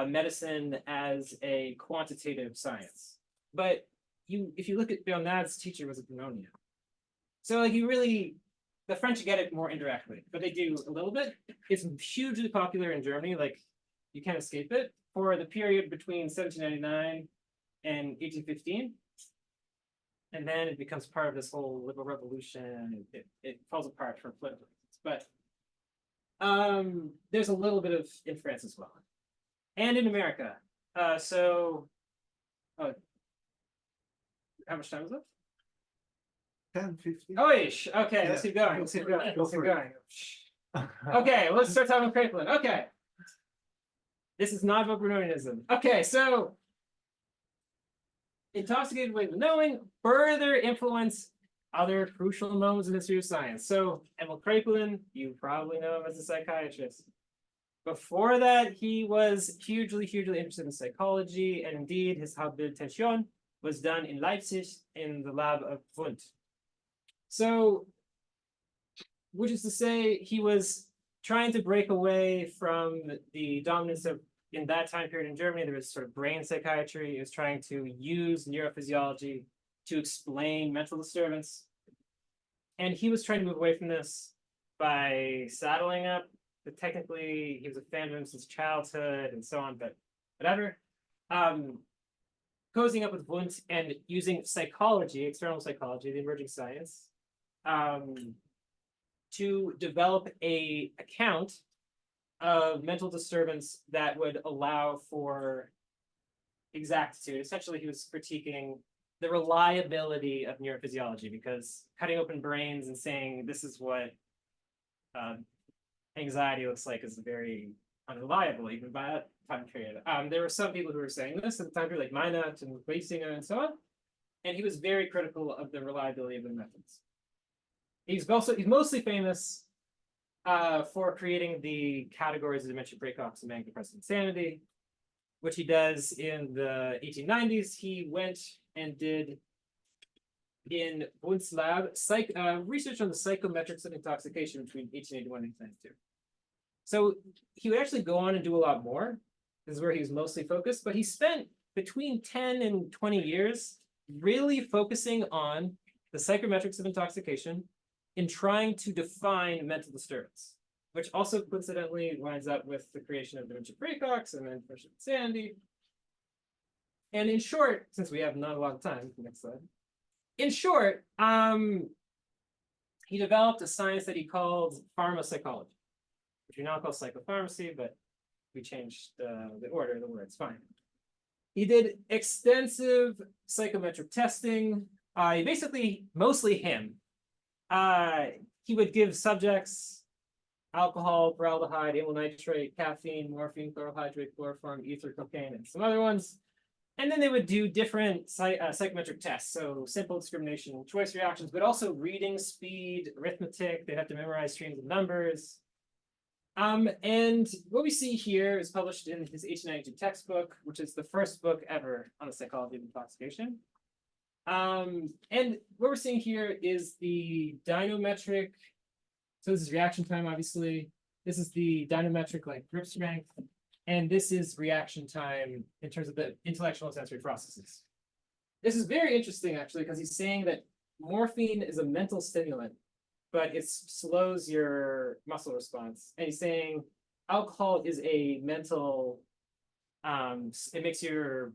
medicine as a quantitative science. But if you look at Bernard's teacher was a Brunonian. So like the French get it more indirectly, but they do a little bit. It's hugely popular in Germany. Like you can't escape it for the period between 1799 and 1815. And then it becomes part of this whole liberal revolution. It falls apart for political reasons. But there's a little bit of in France as well. And in America. How much time is it? 10, 15. Oh, ish. Okay, Yeah. let's keep going. Let's keep going. Go Let's keep for it. going. Okay, let's start talking about Kraepelin. Okay. This is not about Brunonianism. Okay, so intoxicated ways of knowing further influence other crucial moments in the history of science. So Emil Kraepelin, you probably know him as a psychiatrist. Before that, he was hugely interested in psychology, and indeed his habilitation was done in Leipzig in the lab of Wundt. So, which is to say, he was trying to break away from the dominance of, in that time period in Germany, there was sort of brain psychiatry. He was trying to use neurophysiology to explain mental disturbance. And he was trying to move away from this by saddling up, but technically he was a fan of him since childhood and so on, but whatever. Cozying up with Wundt and using psychology, external psychology, the emerging science, to develop an account of mental disturbance that would allow for exactitude. Essentially, he was critiquing the reliability of neurophysiology, because cutting open brains and saying this is what anxiety looks like is very unreliable, even by that time period. There were some people who were saying this at the time period, like Meinert and Weisinger and so on, and he was very critical of the reliability of the methods. He's mostly famous for creating the categories of dementia praecox and manic depressive insanity, which he does in the 1890s. He went and did in Wundt's lab research on the psychometrics of intoxication between 1881 and 1892. So he would actually go on and do a lot more. This is where he was mostly focused, but he spent between 10 and 20 years really focusing on the psychometrics of intoxication in trying to define mental disturbance, which also coincidentally lines up with the creation of dementia praecox and then depression insanity. And in short, since we have not a lot of time, next slide. In short, he developed a science that he called pharmapsychology, which we now call psychopharmacy, but we changed the order of the words, fine. He did extensive psychometric testing. Basically, mostly him. He would give subjects alcohol, formaldehyde, amyl nitrate, caffeine, morphine, chlorohydrate, chloroform, ether, cocaine, and some other ones. And then they would do different psychometric tests. So simple discrimination, choice reactions, but also reading speed, arithmetic. They'd have to memorize streams of numbers. And what we see here is published in his 1892 textbook, which is the first book ever on the psychology of intoxication. And what we're seeing here is the dynametric. So this is reaction time, obviously. This is the dynametric like grip strength. And this is reaction time in terms of the intellectual and sensory processes. This is very interesting, actually, because he's saying that morphine is a mental stimulant, but it slows your muscle response. And he's saying alcohol is a mental, it makes your,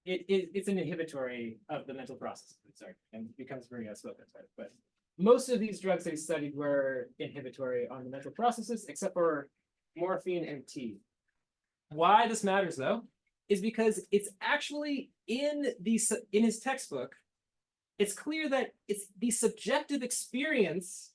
it's an inhibitory of the mental process, sorry, and becomes very outspoken about it. But most of these drugs that he studied were inhibitory on the mental processes, except for morphine and tea. Why this matters, though, is because it's actually in his textbook, it's clear that it's the subjective experience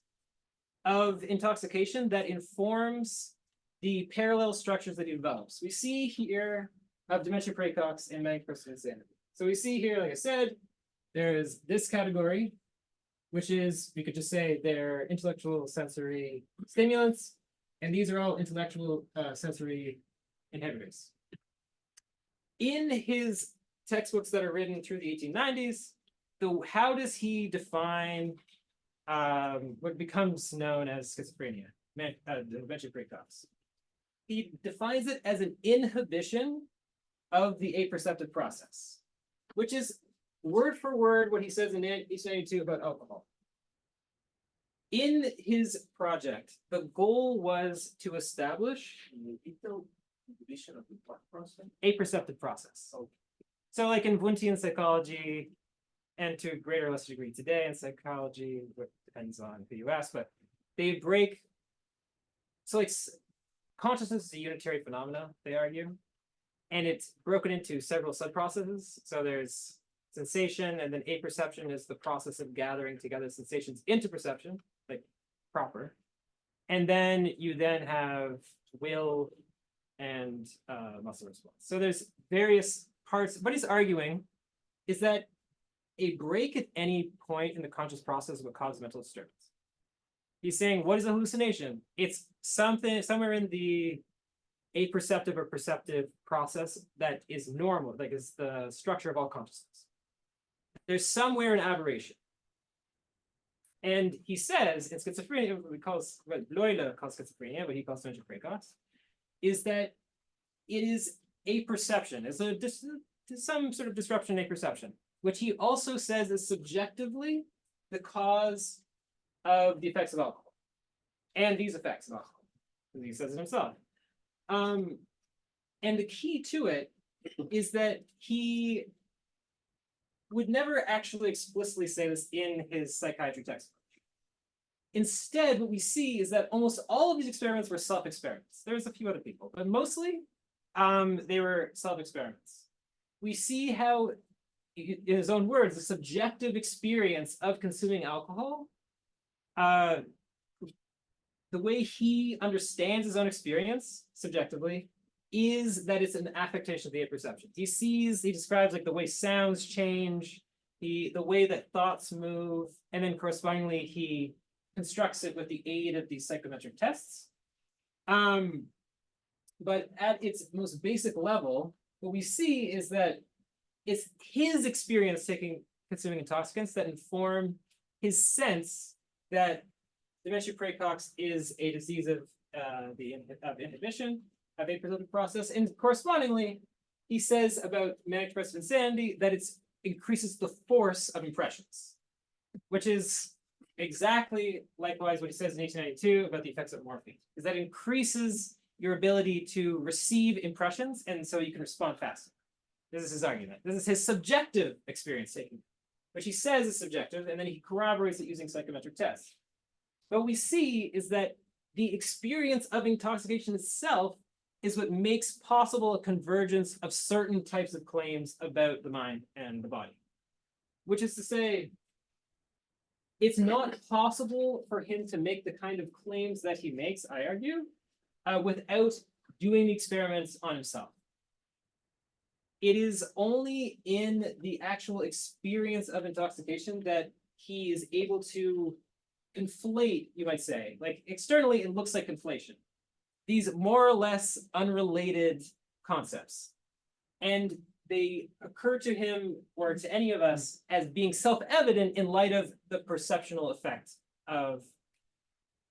of intoxication that informs the parallel structures that he develops. We see here of dementia praecox and manic depressive insanity. So we see here, like I said, there is this category, which is, we could just say they're intellectual sensory stimulants, and these are all intellectual sensory inhibitors. In his textbooks that are written through the 1890s, how does he define what becomes known as schizophrenia, dementia praecox? He defines it as an inhibition of the apperceptive process, which is word for word what he says in 1892 about alcohol. In his project, the goal was to establish apperceptive process. So like in Wundtian psychology, and to a greater or lesser degree today in psychology, which depends on who you ask, but they break, so like consciousness is a unitary phenomena, they argue, and it's broken into several sub-processes. So there's sensation, and then apperception is the process of gathering together sensations into perception, like proper. And then you then have will and muscle response. So there's various parts. What he's arguing is that a break at any point in the conscious process would cause mental disturbance. He's saying, what is a hallucination? It's something somewhere in the apperceptive or perceptive process that is normal, like is the structure of all consciousness. There's somewhere an aberration. And he says in schizophrenia, what Bloyle calls schizophrenia, what he calls dementia praecox, is that it is a perception, it's some sort of disruption in a perception, which he also says is subjectively the cause of the effects of alcohol and these effects of alcohol, as he says it himself. And the key to it is that he would never actually explicitly say this in his psychiatry textbook. Instead, what we see is that almost all of these experiments were self-experiments. There's a few other people, but mostly they were self-experiments. We see how, in his own words, the subjective experience of consuming alcohol, the way he understands his own experience subjectively is that it's an affectation of the apperception. He describes like the way sounds change, the way that thoughts move, and then correspondingly he constructs it with the aid of these psychometric tests. But at its most basic level, what we see is that it's his experience consuming intoxicants that inform his sense that dementia praecox is a disease of inhibition of a perceptive process, and correspondingly, he says about manic depressive insanity that it increases the force of impressions, which is exactly likewise what he says in 1892 about the effects of morphine, is that it increases your ability to receive impressions, and so you can respond faster. This is his argument. This is his subjective experience taking, which he says is subjective, and then he corroborates it using psychometric tests. But what we see is that the experience of intoxication itself is what makes possible a convergence of certain types of claims about the mind and the body. Which is to say, it's not possible for him to make the kind of claims that he makes, I argue, without doing the experiments on himself. It is only in the actual experience of intoxication that he is able to conflate, you might say. Like externally, it looks like conflation. These more or less unrelated concepts. And they occur to him or to any of us as being self-evident in light of the perceptual effect of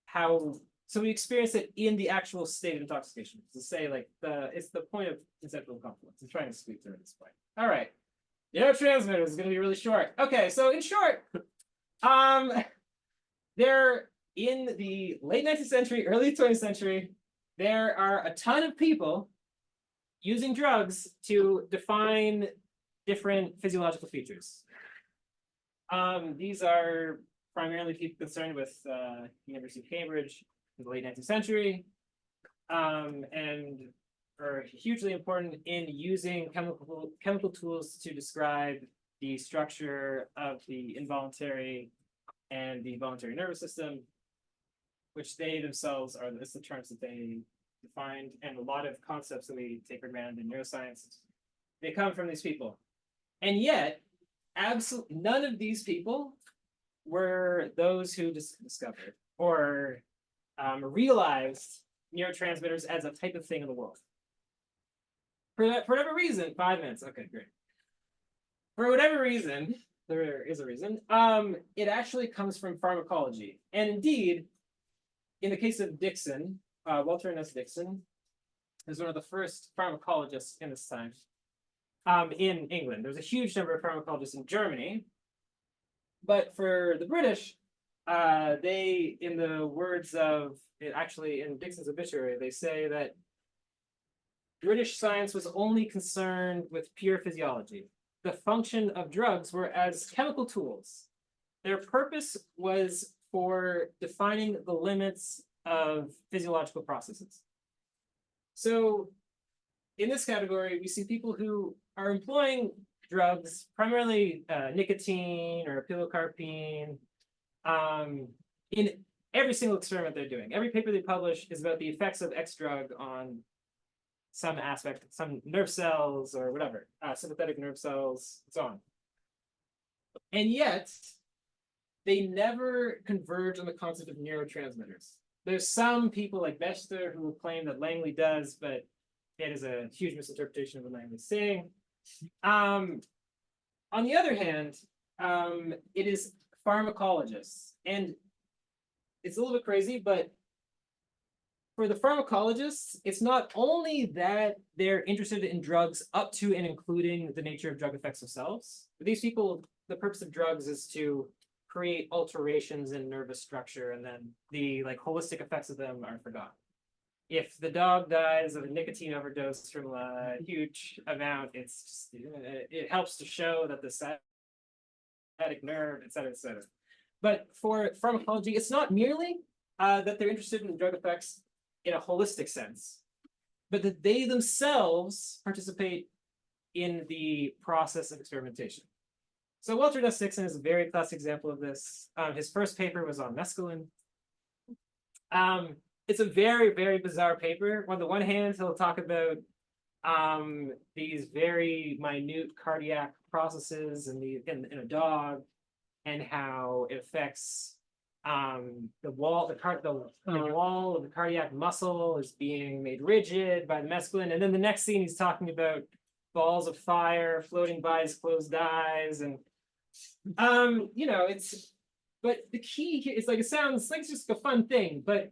how So we experience it in the actual state of intoxication. To say like it's the point of conceptual confluence. I'm trying to squeeze through at this point. All right. Neurotransmitters is going to be really short. Okay, so in short, there in the late 19th century, early 20th century, there are a ton of people using drugs to define different physiological features. These are primarily people concerned with University of Cambridge in the late 19th century, and are hugely important in using chemical tools to describe the structure of the involuntary and the voluntary nervous system, which they themselves are the terms that they defined, and a lot of concepts that we take for granted in neuroscience, they come from these people. And yet, absolutely none of these people were those who discovered or realized neurotransmitters as a type of thing in the world. For whatever reason, 5 minutes, okay, great. For whatever reason, there is a reason, it actually comes from pharmacology. And indeed, in the case of Dixon, Walter Ernest Dixon is one of the first pharmacologists in this time in England. There's a huge number of pharmacologists in Germany, but for the British, they, in the words of, actually in Dixon's obituary, they say that British science was only concerned with pure physiology. The function of drugs were as chemical tools. Their purpose was for defining the limits of physiological processes. So in this category, we see people who are employing drugs, primarily nicotine or pilocarpine, in every single experiment they're doing. Every paper they publish is about the effects of X drug on some aspect, some nerve cells or whatever, sympathetic nerve cells, and so on. And yet, they never converge on the concept of neurotransmitters. There's some people like Bester who will claim that Langley does, but it is a huge misinterpretation of what Langley's saying. On the other hand, it is pharmacologists. And it's a little bit crazy, but for the pharmacologists, it's not only that they're interested in drugs up to and including the nature of drug effects themselves. For these people, the purpose of drugs is to create alterations in nervous structure, and then the holistic effects of them are forgotten. If the dog dies of a nicotine overdose from a huge amount, it's just, it helps to show that the sciatic nerve, et cetera, et cetera. But for pharmacology, it's not merely that they're interested in drug effects in a holistic sense, but that they themselves participate in the process of experimentation. So Walter S. Dixon is a very classic example of this. His first paper was on mescaline. It's a very, very bizarre paper. On the one hand, he'll talk about these very minute cardiac processes in a dog, and how it affects the wall of the cardiac muscle is being made rigid by the mescaline. And then the next scene, he's talking about balls of fire floating by his closed eyes. And, but the key here is it sounds like it's just a fun thing, but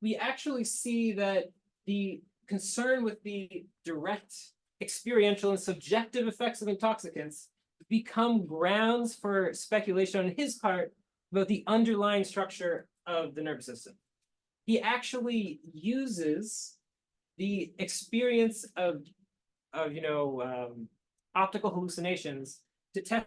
we actually see that the concern with the direct experiential and subjective effects of intoxicants become grounds for speculation on his part about the underlying structure of the nervous system. He actually uses the experience of optical hallucinations to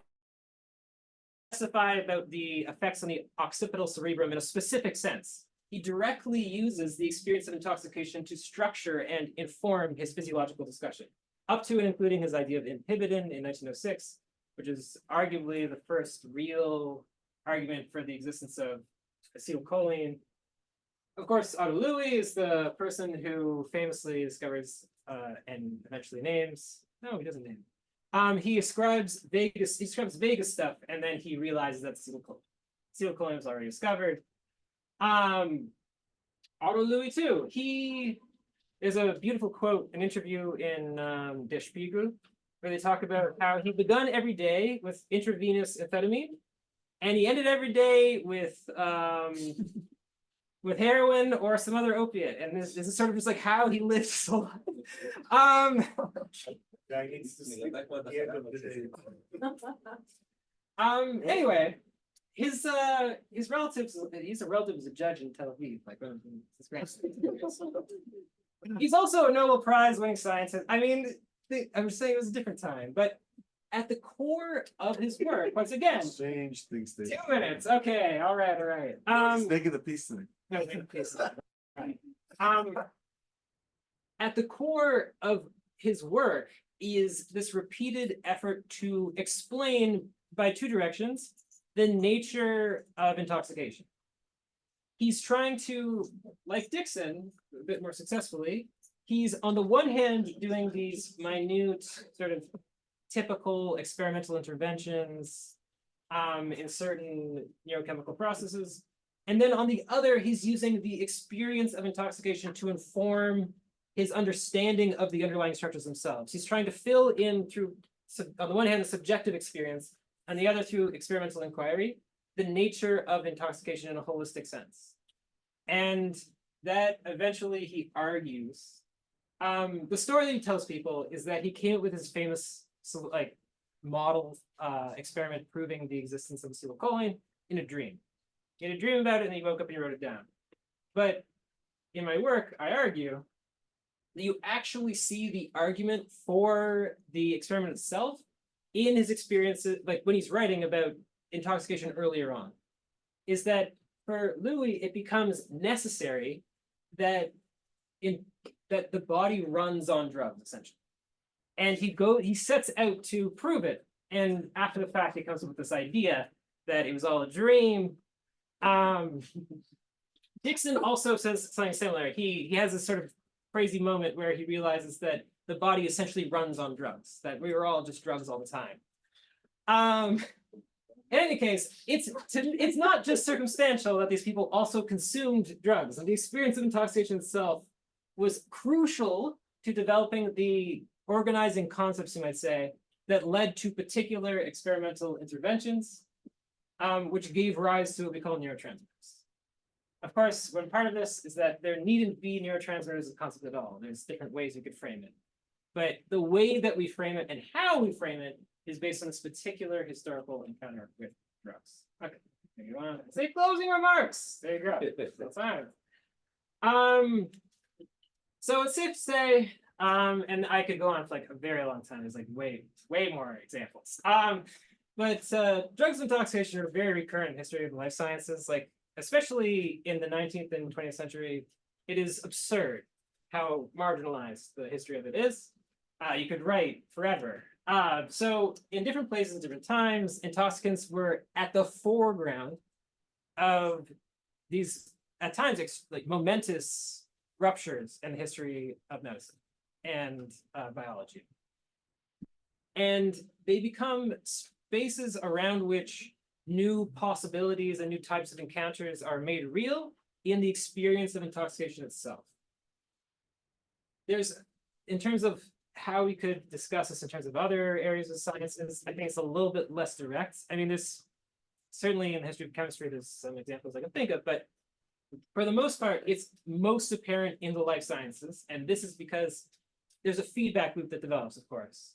testify about the effects on the occipital cerebrum in a specific sense. He directly uses the experience of intoxication to structure and inform his physiological discussion, up to and including his idea of inhibidin in 1906, which is arguably the first real argument for the existence of acetylcholine. Of course, Otto Louis is the person who famously discovers and eventually names. No, he doesn't name. He describes Vegas stuff, and then he realizes that acetylcholine was already discovered. Otto Louis too. There's a beautiful quote, an interview in Der Spiegel, where they talk about how he begun every day with intravenous amphetamine, and he ended every day with with heroin or some other opiate, and this is sort of just like how he lived his whole life. Guy needs to sleep at the end of the day. Anyway, his relatives, he's a relative as a judge in Tel Aviv, like one of his grandsons. He's also a Nobel Prize winning scientist. I mean, I'm just saying it was a different time, but at the core of his work, once again, Strange things. 2 minutes. Okay, all right. He's making the peace thing. No, right. At the core of his work is this repeated effort to explain by two directions the nature of intoxication. He's trying to, like Dixon, a bit more successfully, he's on the one hand doing these minute sort of typical experimental interventions in certain neurochemical processes. And then on the other, he's using the experience of intoxication to inform his understanding of the underlying structures themselves. He's trying to fill in through, on the one hand, the subjective experience, and the other through experimental inquiry, the nature of intoxication in a holistic sense. And that eventually he argues. The story that he tells people is that he came up with his famous model experiment proving the existence of acetylcholine in a dream. He had a dream about it and he woke up and he wrote it down. But in my work, I argue that you actually see the argument for the experiment itself in his experiences, like when he's writing about intoxication earlier on, is that for Louis, it becomes necessary that the body runs on drugs, essentially. And he sets out to prove it. And after the fact, he comes up with this idea that it was all a dream. Dixon also says something similar. He has this sort of crazy moment where he realizes that the body essentially runs on drugs, that we were all just drugs all the time. In any case, it's not just circumstantial that these people also consumed drugs, and the experience of intoxication itself was crucial to developing the organizing concepts, you might say, that led to particular experimental interventions, which gave rise to what we call neurotransmitters. Of course, one part of this is that there needn't be neurotransmitters as a concept at all. There's different ways you could frame it. But the way that we frame it and how we frame it is based on this particular historical encounter with drugs. Okay, there you want to say closing remarks. There you go. That's fine. So it's safe to say, and I could go on for like a very long time. There's like way more examples. But drugs and intoxication are very recurrent in history of the life sciences. Like, especially in the 19th and 20th century, it is absurd how marginalized the history of it is. You could write forever. So in different places, different times, intoxicants were at the foreground of these, at times, like momentous ruptures in the history of medicine and biology. And they become spaces around which new possibilities and new types of encounters are made real in the experience of intoxication itself. There's, in terms of how we could discuss this in terms of other areas of sciences, I think it's a little bit less direct. I mean, there's certainly in the history of chemistry, there's some examples I can think of, but for the most part, it's most apparent in the life sciences. And this is because there's a feedback loop that develops, of course,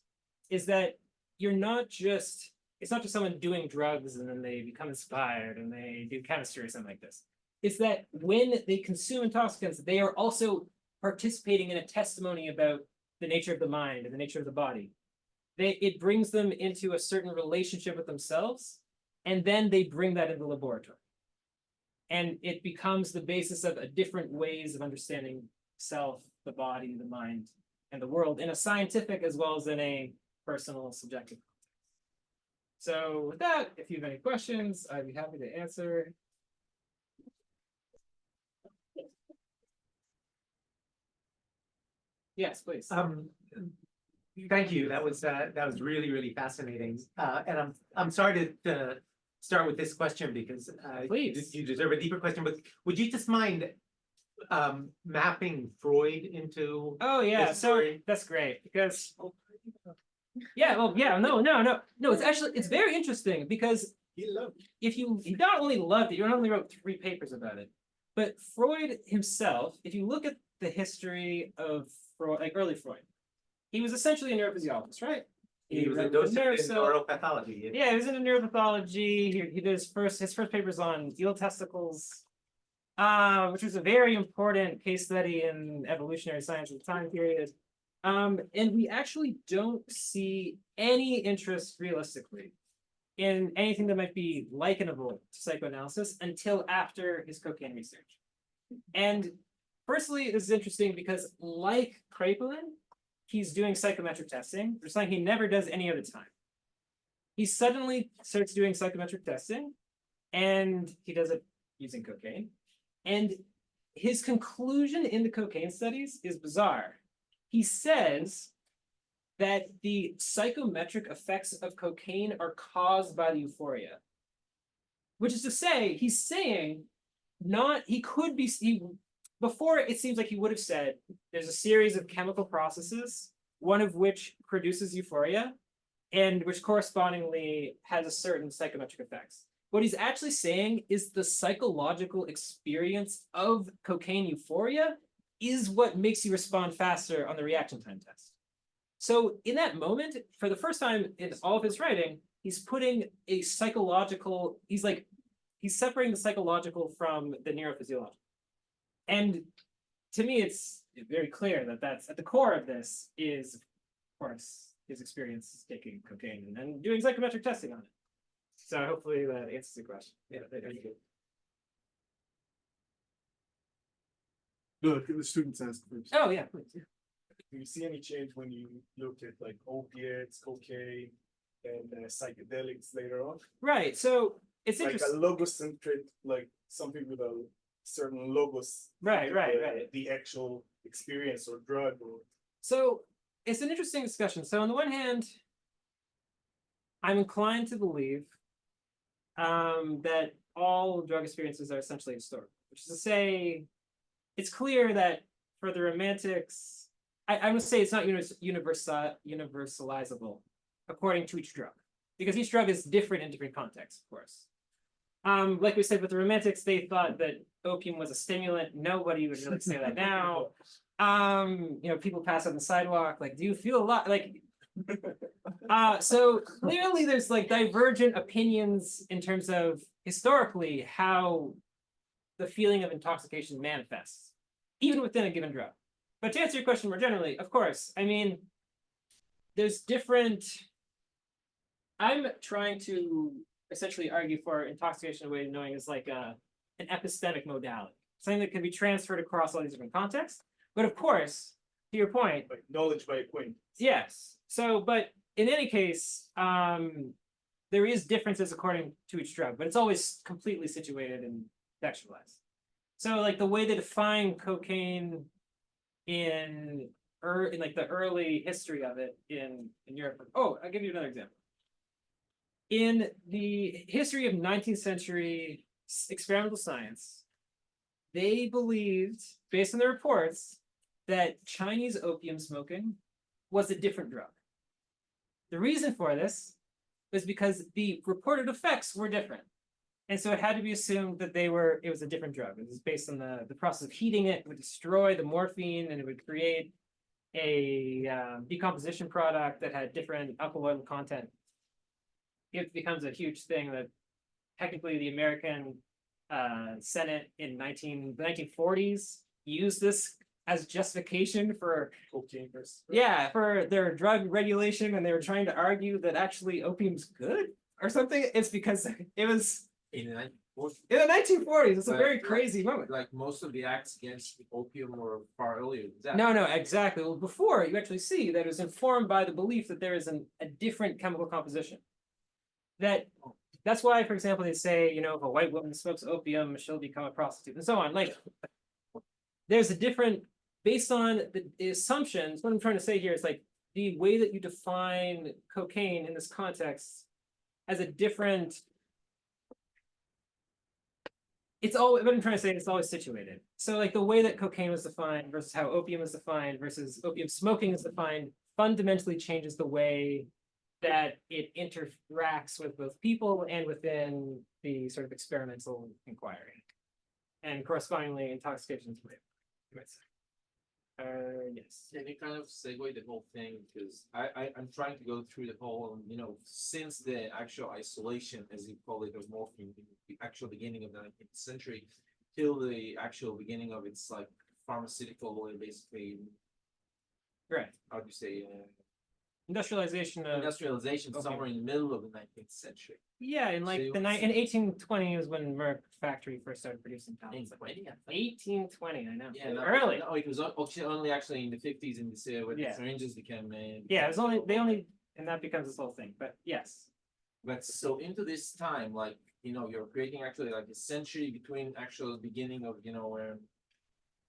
is that you're not just, it's not just someone doing drugs and then they become inspired and they do chemistry or something like this. It's that when they consume intoxicants, they are also participating in a testimony about the nature of the mind and the nature of the body. It brings them into a certain relationship with themselves, and then they bring that into the laboratory. And it becomes the basis of different ways of understanding self, the body, the mind, and the world in a scientific as well as in a personal, subjective context. So with that, if you have any questions, I'd be happy to answer. Yes, please. Thank you. That was really, really fascinating. And I'm sorry to start with this question because Please. you deserve a deeper question. But would you just mind mapping Freud into? Oh yeah, this so story? that's great because no. It's actually it's very interesting because He loved it. he not only loved it, he not only wrote 3 papers about it, But Freud himself, if you look at the history of Freud, like early Freud, he was essentially a neurophysiologist, right? He was a wrote docent in neurocell- neuropathology. Yeah, he was into neuropathology. He did his first papers on eel testicles, which was a very important case study in evolutionary science at the time period. And we actually don't see any interest realistically in anything that might be likenable to psychoanalysis until after his cocaine research. And personally, this is interesting because, like Kraepelin, he's doing psychometric testing, which is something he never does any other time. He suddenly starts doing psychometric testing, and he does it using cocaine. And his conclusion in the cocaine studies is bizarre. He says that the psychometric effects of cocaine are caused by the euphoria. Which is to say, he's saying before it seems like he would have said there's a series of chemical processes, one of which produces euphoria, and which correspondingly has a certain psychometric effects. What he's actually saying is the psychological experience of cocaine euphoria is what makes you respond faster on the reaction time test. So in that moment, for the first time in all of his writing, he's putting a psychological, he's separating the psychological from the neurophysiological. And to me, it's very clear that that's at the core of this is, of course, his experience taking cocaine and then doing psychometric testing on it. So hopefully that answers the question. Yeah, thank you. No, the students ask first. Oh, yeah, please. Yeah. Do you see any change when you look at like opiates, cocaine, and psychedelics later on? Right. So it's Like interesting. a logocentric, like something with a certain logos. Right, right, the, right. The actual experience or drug or. So it's an interesting discussion. So on the one hand, I'm inclined to believe that all drug experiences are essentially historical, which is to say, it's clear that for the romantics, I would say it's not universalizable according to each drug, because each drug is different in different contexts, of course. Like we said with the romantics, they thought that opium was a stimulant. Nobody would really say that now. People pass on the sidewalk, like, do you feel a lot like so clearly there's like divergent opinions in terms of historically how the feeling of intoxication manifests, even within a given drug. But to answer your question more generally, of course, I mean, there's different. I'm trying to essentially argue for intoxication a way of knowing is like an epistemic modality, something that can be transferred across all these different contexts. But of course, to your point, Like knowledge by acquaintance. yes. So, but in any case, there is differences according to each drug, but it's always completely situated and contextualized. So, like the way they define cocaine in like the early history of it in Europe. Oh, I'll give you another example. In the history of 19th century experimental science, they believed, based on their reports, that Chinese opium smoking was a different drug. The reason for this was because the reported effects were different. And so it had to be assumed that it was a different drug. It was based on the process of heating it would destroy the morphine and it would create a decomposition product that had different alkaloid content. It becomes a huge thing that technically the American Senate in the 1940s used this as justification for Cocaine versus. for their drug regulation, and they were trying to argue that actually opium's good or something. It's because it was In the in the 1940s. It's a But, very like- crazy moment. like most of the acts against opium were far earlier than that. No, exactly. Well, before you actually see that it was informed by the belief that there is a different chemical composition. That's why, for example, they say, if a white woman smokes opium, she'll become a prostitute, and so on. Like, there's a different, based on the assumptions. What I'm trying to say here is like the way that you define cocaine in this context as a different. What I'm trying to say, it's always situated. So like the way that cocaine was defined versus how opium is defined versus opium smoking is defined fundamentally changes the way that it interacts with both people and within the sort of experimental inquiry. and correspondingly intoxication is rape. You might say. Yes. Can you kind of segue the whole thing? Because I'm trying to go through the whole, since the actual isolation, as you call it, of morphine, the actual beginning of the 19th century, till the actual beginning of its like pharmaceutical, basically, Right. how do you say, Industrialization of industrialization okay. somewhere in the middle of the 19th century. yeah, in like So you the want in 1820 is when Merck factory first started producing pallets. 1820, 1820, I know. Yeah, no, Early. No, it was only actually in the 50s in this when Yeah. the syringes became. Yeah, it was only and that becomes this whole thing. But yes. But so into this time, like, you're creating actually like a century between actual beginning of, where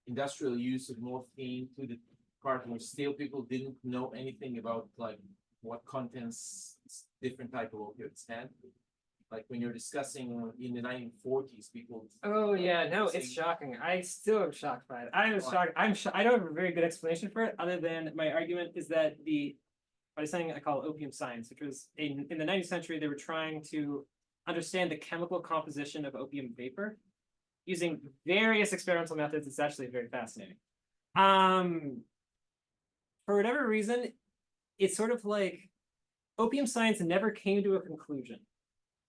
industrial use of morphine to the part where still people didn't know anything about like what contents different type of opioids had. Like when you're discussing in the 1940s, people. Oh yeah, no, it's shocking. I still am shocked by it. I was shocked. I don't have a very good explanation for it, other than my argument is that what is something I call opium science, which was in the 19th century, they were trying to understand the chemical composition of opium vapor using various experimental methods. It's actually very fascinating. For whatever reason, it's sort of like opium science never came to a conclusion.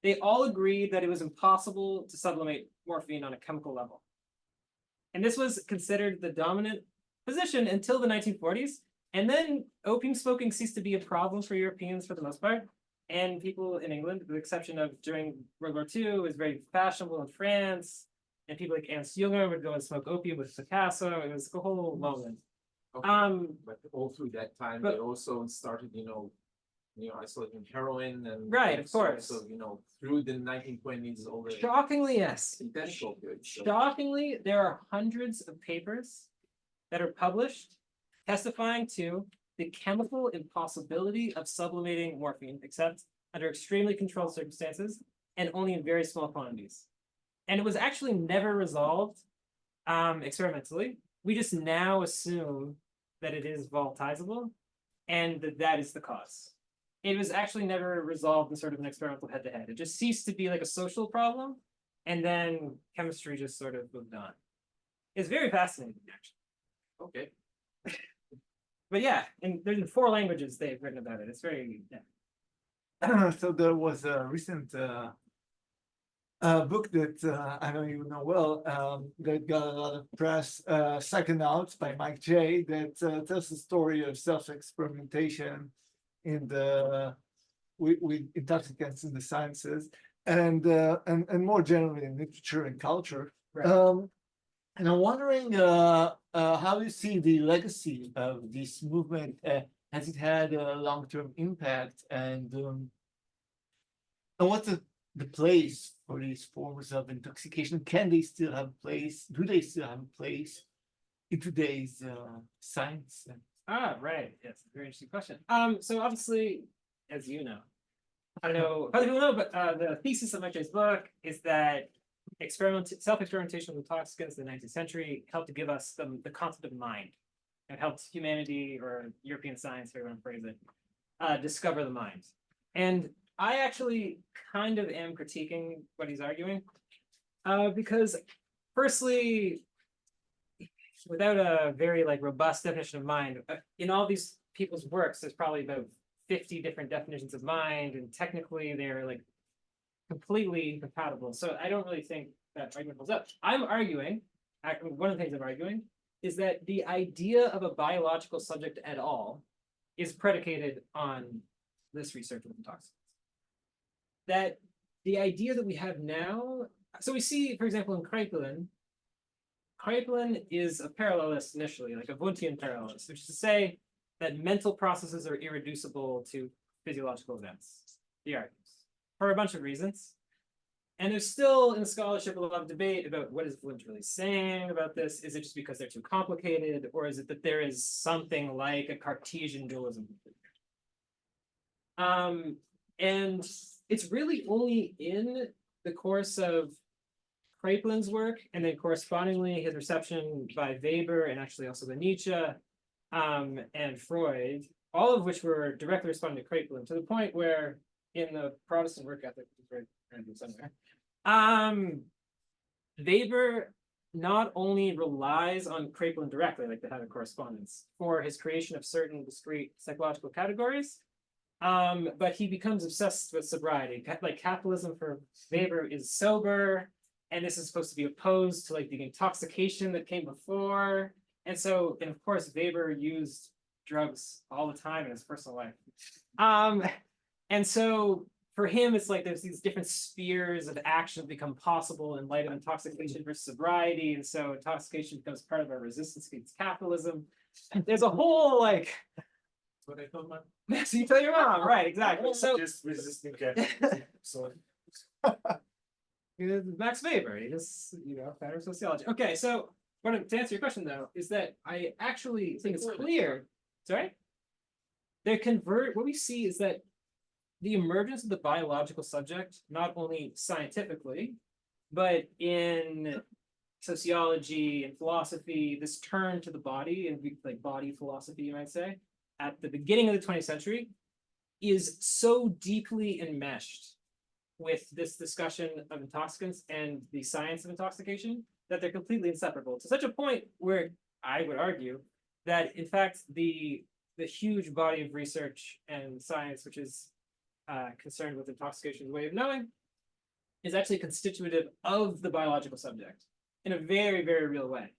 They all agreed that it was impossible to sublimate morphine on a chemical level. And this was considered the dominant position until the 1940s. And then opium smoking ceased to be a problem for Europeans for the most part. And people in England, with the exception of during World War II, it was very fashionable in France. And people like Ernst Jünger would go and smoke opium with Picasso. It was a whole moment. Okay. But all through that time, but- they also started, isolating heroin and. Right, of course. So, through the 1920s, all the Shockingly, yes. synthetic opioids. So- Shockingly, there are hundreds of papers that are published testifying to the chemical impossibility of sublimating morphine, except under extremely controlled circumstances and only in very small quantities. And it was actually never resolved experimentally. We just now assume that it is volatilizable and that is the cause. It was actually never resolved in sort of an experimental head-to-head. It just ceased to be like a social problem, and then chemistry just sort of moved on. It's very fascinating, actually. Okay. But yeah, and there's in 4 languages they've written about it. It's very yeah. So there was a recent book that I know you know well, that got a lot of press, Psychonauts by Mike J, that tells the story of self-experimentation in with intoxicants in the sciences and more generally in literature and culture. Right. And I'm wondering how you see the legacy of this movement. Has it had a long-term impact, and what's the place for these forms of intoxication? Can they still have a place? Do they still have a place in today's science? Right. Yes, very interesting question. So obviously, as you know, I don't know other people know, but the thesis of Mike J's book is that self-experimentation with intoxicants in the 19th century helped to give us the concept of mind. It helped humanity, or European science, however you want to phrase it, discover the mind. And I actually kind of am critiquing what he's arguing, because firstly, without a very robust definition of mind, in all these people's works, there's probably about 50 different definitions of mind, and technically they're completely incompatible. So I don't really think that argument holds up. I'm arguing, one of the things I'm arguing, is that the idea of a biological subject at all is predicated on this research with intoxicants. That the idea that we have now, so we see, for example, in Kraepelin is a parallelist initially, like a Wundtian parallelist, which is to say that mental processes are irreducible to physiological events. He argues for a bunch of reasons. And there's still in the scholarship a lot of debate about what is Wundt really saying about this. Is it just because they're too complicated, or is it that there is something like a Cartesian dualism? And it's really only in the course of Kraepelin's work, and then correspondingly his reception by Weber, and actually also by Nietzsche and Freud, all of which were directly responding to Kraepelin, to the point where in the Protestant work ethic, which is right somewhere, Weber not only relies on Kraepelin directly, like they have a correspondence, for his creation of certain discrete psychological categories, but he becomes obsessed with sobriety. Like capitalism for Weber is sober, and this is supposed to be opposed to like the intoxication that came before. And so, and of course, Weber used drugs all the time in his personal life. And so for him, it's like there's these different spheres of action that become possible in light of intoxication versus sobriety. And so intoxication becomes part of our resistance against capitalism. There's a whole like, What I told my. so you tell your mom, right? Exactly. So Just resisting capitalism, so. Max Weber, he just, founder of sociology. Okay, so to answer your question though, is that I actually think it's clear. Sorry? What we see is that the emergence of the biological subject, not only scientifically, but in sociology and philosophy, this turn to the body and like body philosophy, you might say, at the beginning of the 20th century, is so deeply enmeshed with this discussion of intoxicants and the science of intoxication that they're completely inseparable, to such a point where I would argue that, in fact, the huge body of research and science, which is concerned with intoxication's way of knowing, is actually constitutive of the biological subject in a very, very real way.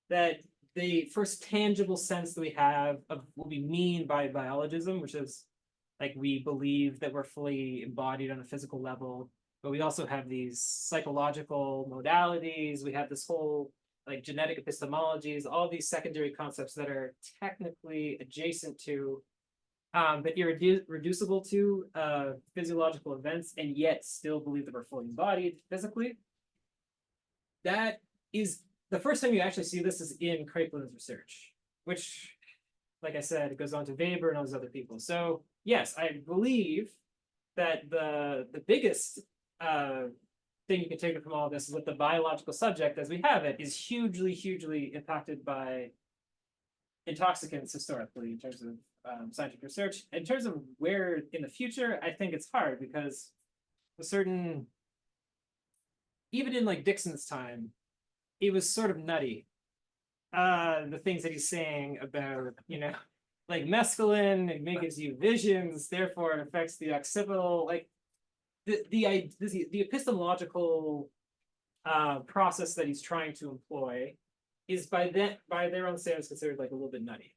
That the first tangible sense that we have of what we mean by biologism, which is like we believe that we're fully embodied on a physical level, but we also have these psychological modalities. We have this whole like genetic epistemologies, all these secondary concepts that are technically adjacent to, but irreducible to physiological events, and yet still believe that we're fully embodied physically. That is the first time you actually see this is in Kraepelin's research, which, like I said, it goes on to Weber and all those other people. So yes, I believe that the biggest thing you can take from all this is that the biological subject as we have it is hugely, hugely impacted by intoxicants historically in terms of scientific research. In terms of where in the future, I think it's hard because a certain, even in like Dixon's time, it was sort of nutty. The things that he's saying about, like mescaline, it gives you visions, therefore it affects the occipital, like the epistemological process that he's trying to employ is by their own standards considered like a little bit nutty.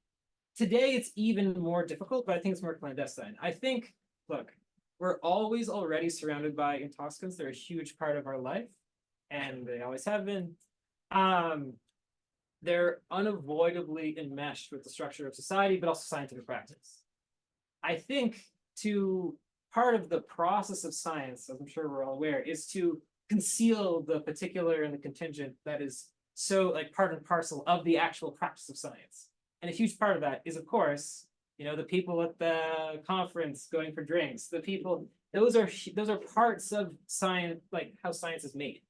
Today it's even more difficult, but I think it's more clandestine. I think, look, we're always already surrounded by intoxicants. They're a huge part of our life, and they always have been. They're unavoidably enmeshed with the structure of society, but also scientific practice. I think part of the process of science, as I'm sure we're all aware, is to conceal the particular and the contingent that is so like part and parcel of the actual practice of science. And a huge part of that is, of course, the people at the conference going for drinks, the people, those are parts of science, like how science is made.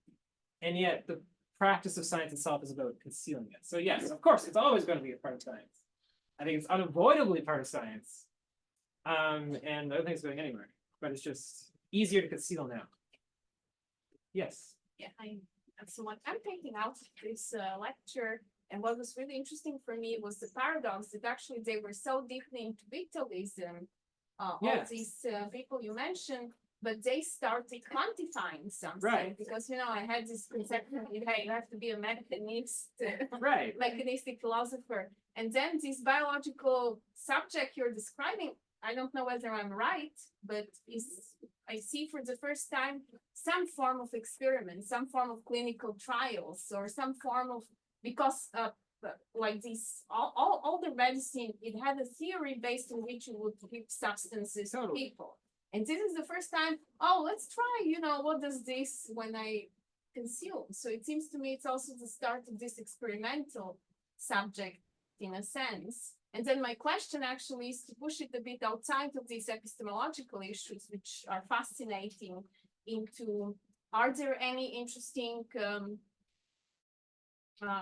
And yet the practice of science itself is about concealing it. So yes, of course, it's always going to be a part of science. I think it's unavoidably part of science. And I don't think it's going anywhere, but it's just easier to conceal now. Yes. Yeah, so what I'm taking out of this lecture, and what was really interesting for me was the paradox that actually they were so deeply into vitalism, all these people you mentioned, but they started quantifying something. Right. Because, I had this conception, hey, you have to be a mechanist, right. mechanistic philosopher. And then this biological subject you're describing, I don't know whether I'm right, but I see for the first time some form of experiment, some form of clinical trials, or some form of, because like this, all the medicine, it had a theory based on which you would give substances to people. And this is the first time, let's try, what does this when I consume? So it seems to me it's also the start of this experimental subject in a sense. And then my question actually is to push it a bit outside of these epistemological issues, which are fascinating, into, are there any interesting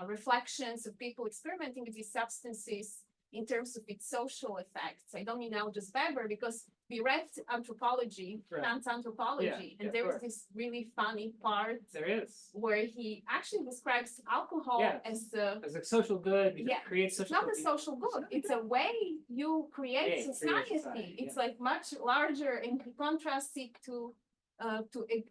reflections of people experimenting with these substances in terms of its social effects. I don't mean now just Weber, because we read anthropology, Right. Kant's anthropology, Yeah, and of there was course. this really funny part There is. where he actually describes alcohol Yes. as a As a social good, because Yeah, it creates it's social. not a social good, it's a way you create Create society. society, It's yeah. like much larger in contrast to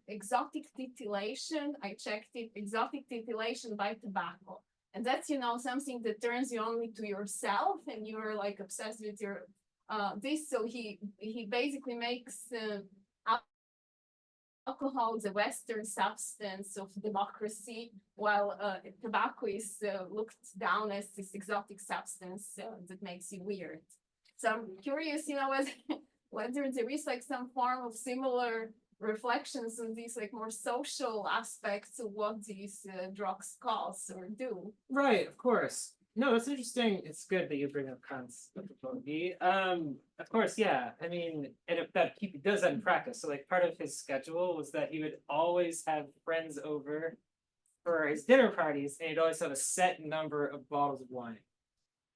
exotic titillation. I checked it, exotic titillation by tobacco. And that's, something that turns you only to yourself and you're like obsessed with your this. So he basically makes alcohol is a Western substance of democracy, while tobacco is looked down as this exotic substance that makes you weird. So I'm curious, whether there is like some form of similar reflections on these like more social aspects of what these drugs cause or do. Right, of course. No, it's interesting. It's good that you bring up Kant's anthropology. Of course, yeah. I mean, and if that he does that in practice. So like part of his schedule was that he would always have friends over for his dinner parties, and he'd always have a set number of bottles of wine.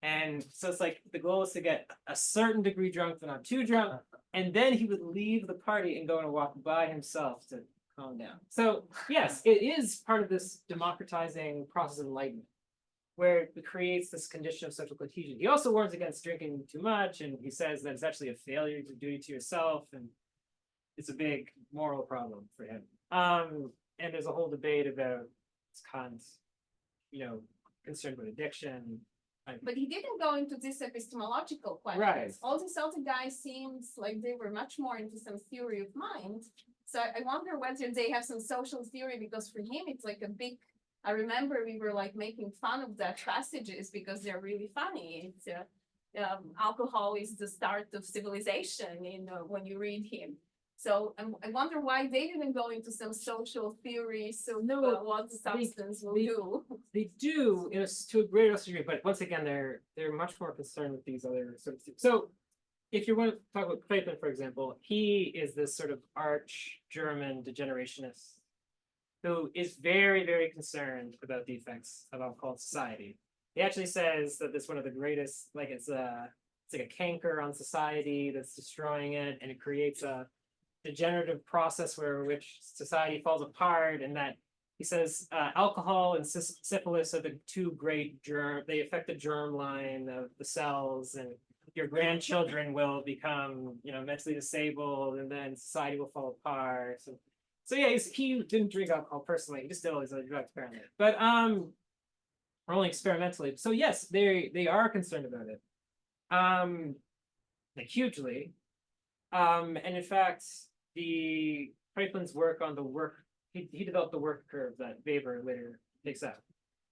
And so it's like the goal is to get a certain degree drunk, but not too drunk. And then he would leave the party and go on a walk by himself to calm down. So yes, it is part of this democratizing process of enlightenment, where it creates this condition of social cohesion. He also warns against drinking too much, and he says that it's actually a failure to duty to yourself, and it's a big moral problem for him. And there's a whole debate about Kant's, concern with addiction. But he didn't go into this epistemological questions. Right. All these other guys seems like they were much more into some theory of mind. So I wonder whether they have some social theory, because for him it's like a big. I remember we were like making fun of that passages because they're really funny. It's alcohol is the start of civilization. When you read him. So I wonder why they didn't go into some social theories of what substance will do. They do, to a greater degree, but once again, they're much more concerned with these other sort of things. So if you want to talk about Clayton, for example, he is this sort of arch German degenerationist who is very, very concerned about the effects of alcohol in society. He actually says that it's one of the greatest, like it's like a canker on society that's destroying it, and it creates a degenerative process which society falls apart, and that he says alcohol and syphilis are the two great they affect the germ line of the cells, and your grandchildren will become mentally disabled, and then society will fall apart. So yeah, he didn't drink alcohol personally, he just did all these other drugs apparently, but or only experimentally. So yes, they are concerned about it, like hugely. And in fact, Franklin's work on he developed the work curve that Weber later takes out.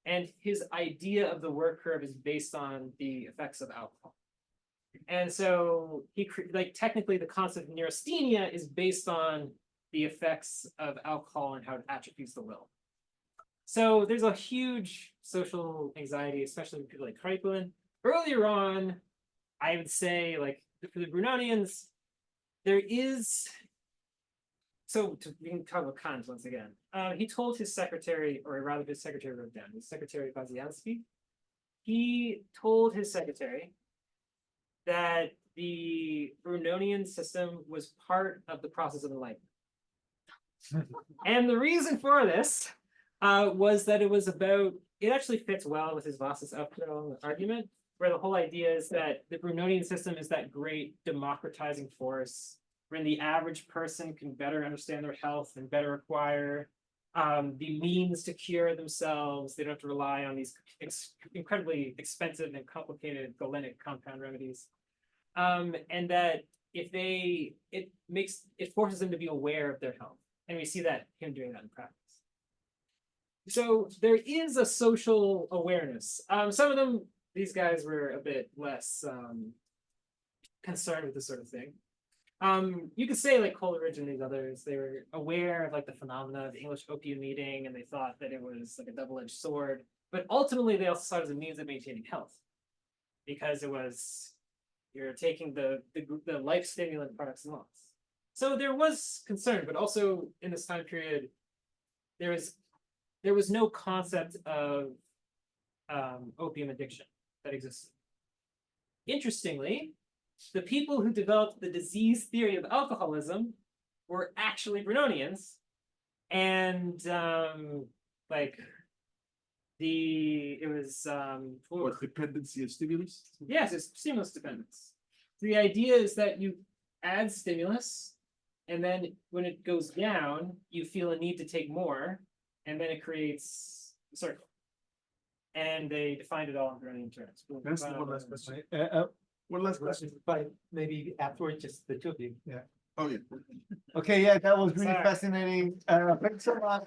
And his idea of the work curve is based on the effects of alcohol. And so technically the concept of neurasthenia is based on the effects of alcohol and how it atrophies the will. So there's a huge social anxiety, especially with people like Franklin. Earlier on, I would say, like for the Brunonians, there is. So we can talk about Kant once again. He told his secretary, or rather his secretary wrote down, his secretary Wazianski, he told his secretary that the Brunonian system was part of the process of enlightenment. And the reason for this was that it actually fits well with his Vastus Uphill argument, where the whole idea is that the Brunonian system is that great democratizing force when the average person can better understand their health and better acquire the means to cure themselves. They don't have to rely on these incredibly expensive and complicated galenic compound remedies. And that it forces them to be aware of their health. And we see that him doing that in practice. So there is a social awareness. Some of them, these guys were a bit less concerned with this sort of thing. You could say like Coleridge and these others, they were aware of like the phenomena of the English opium eating, and they thought that it was like a double-edged sword. But ultimately, they also saw it as a means of maintaining health, because you're taking the life stimulant products and loss. So there was concern, but also in this time period, there was no concept of opium addiction that existed. interestingly, the people who developed the disease theory of alcoholism were actually Brunonians, and like it was What dependency of stimulus? yes, it's stimulus dependence. The idea is that you add stimulus, and then when it goes down, you feel a need to take more, and then it creates a circle. And they defined it all in Brownian terms. That's the one last question. Uh, One last question. But maybe afterwards, just the two of you. Oh, yeah. Okay, yeah, that was really Sorry. fascinating. Thanks so much.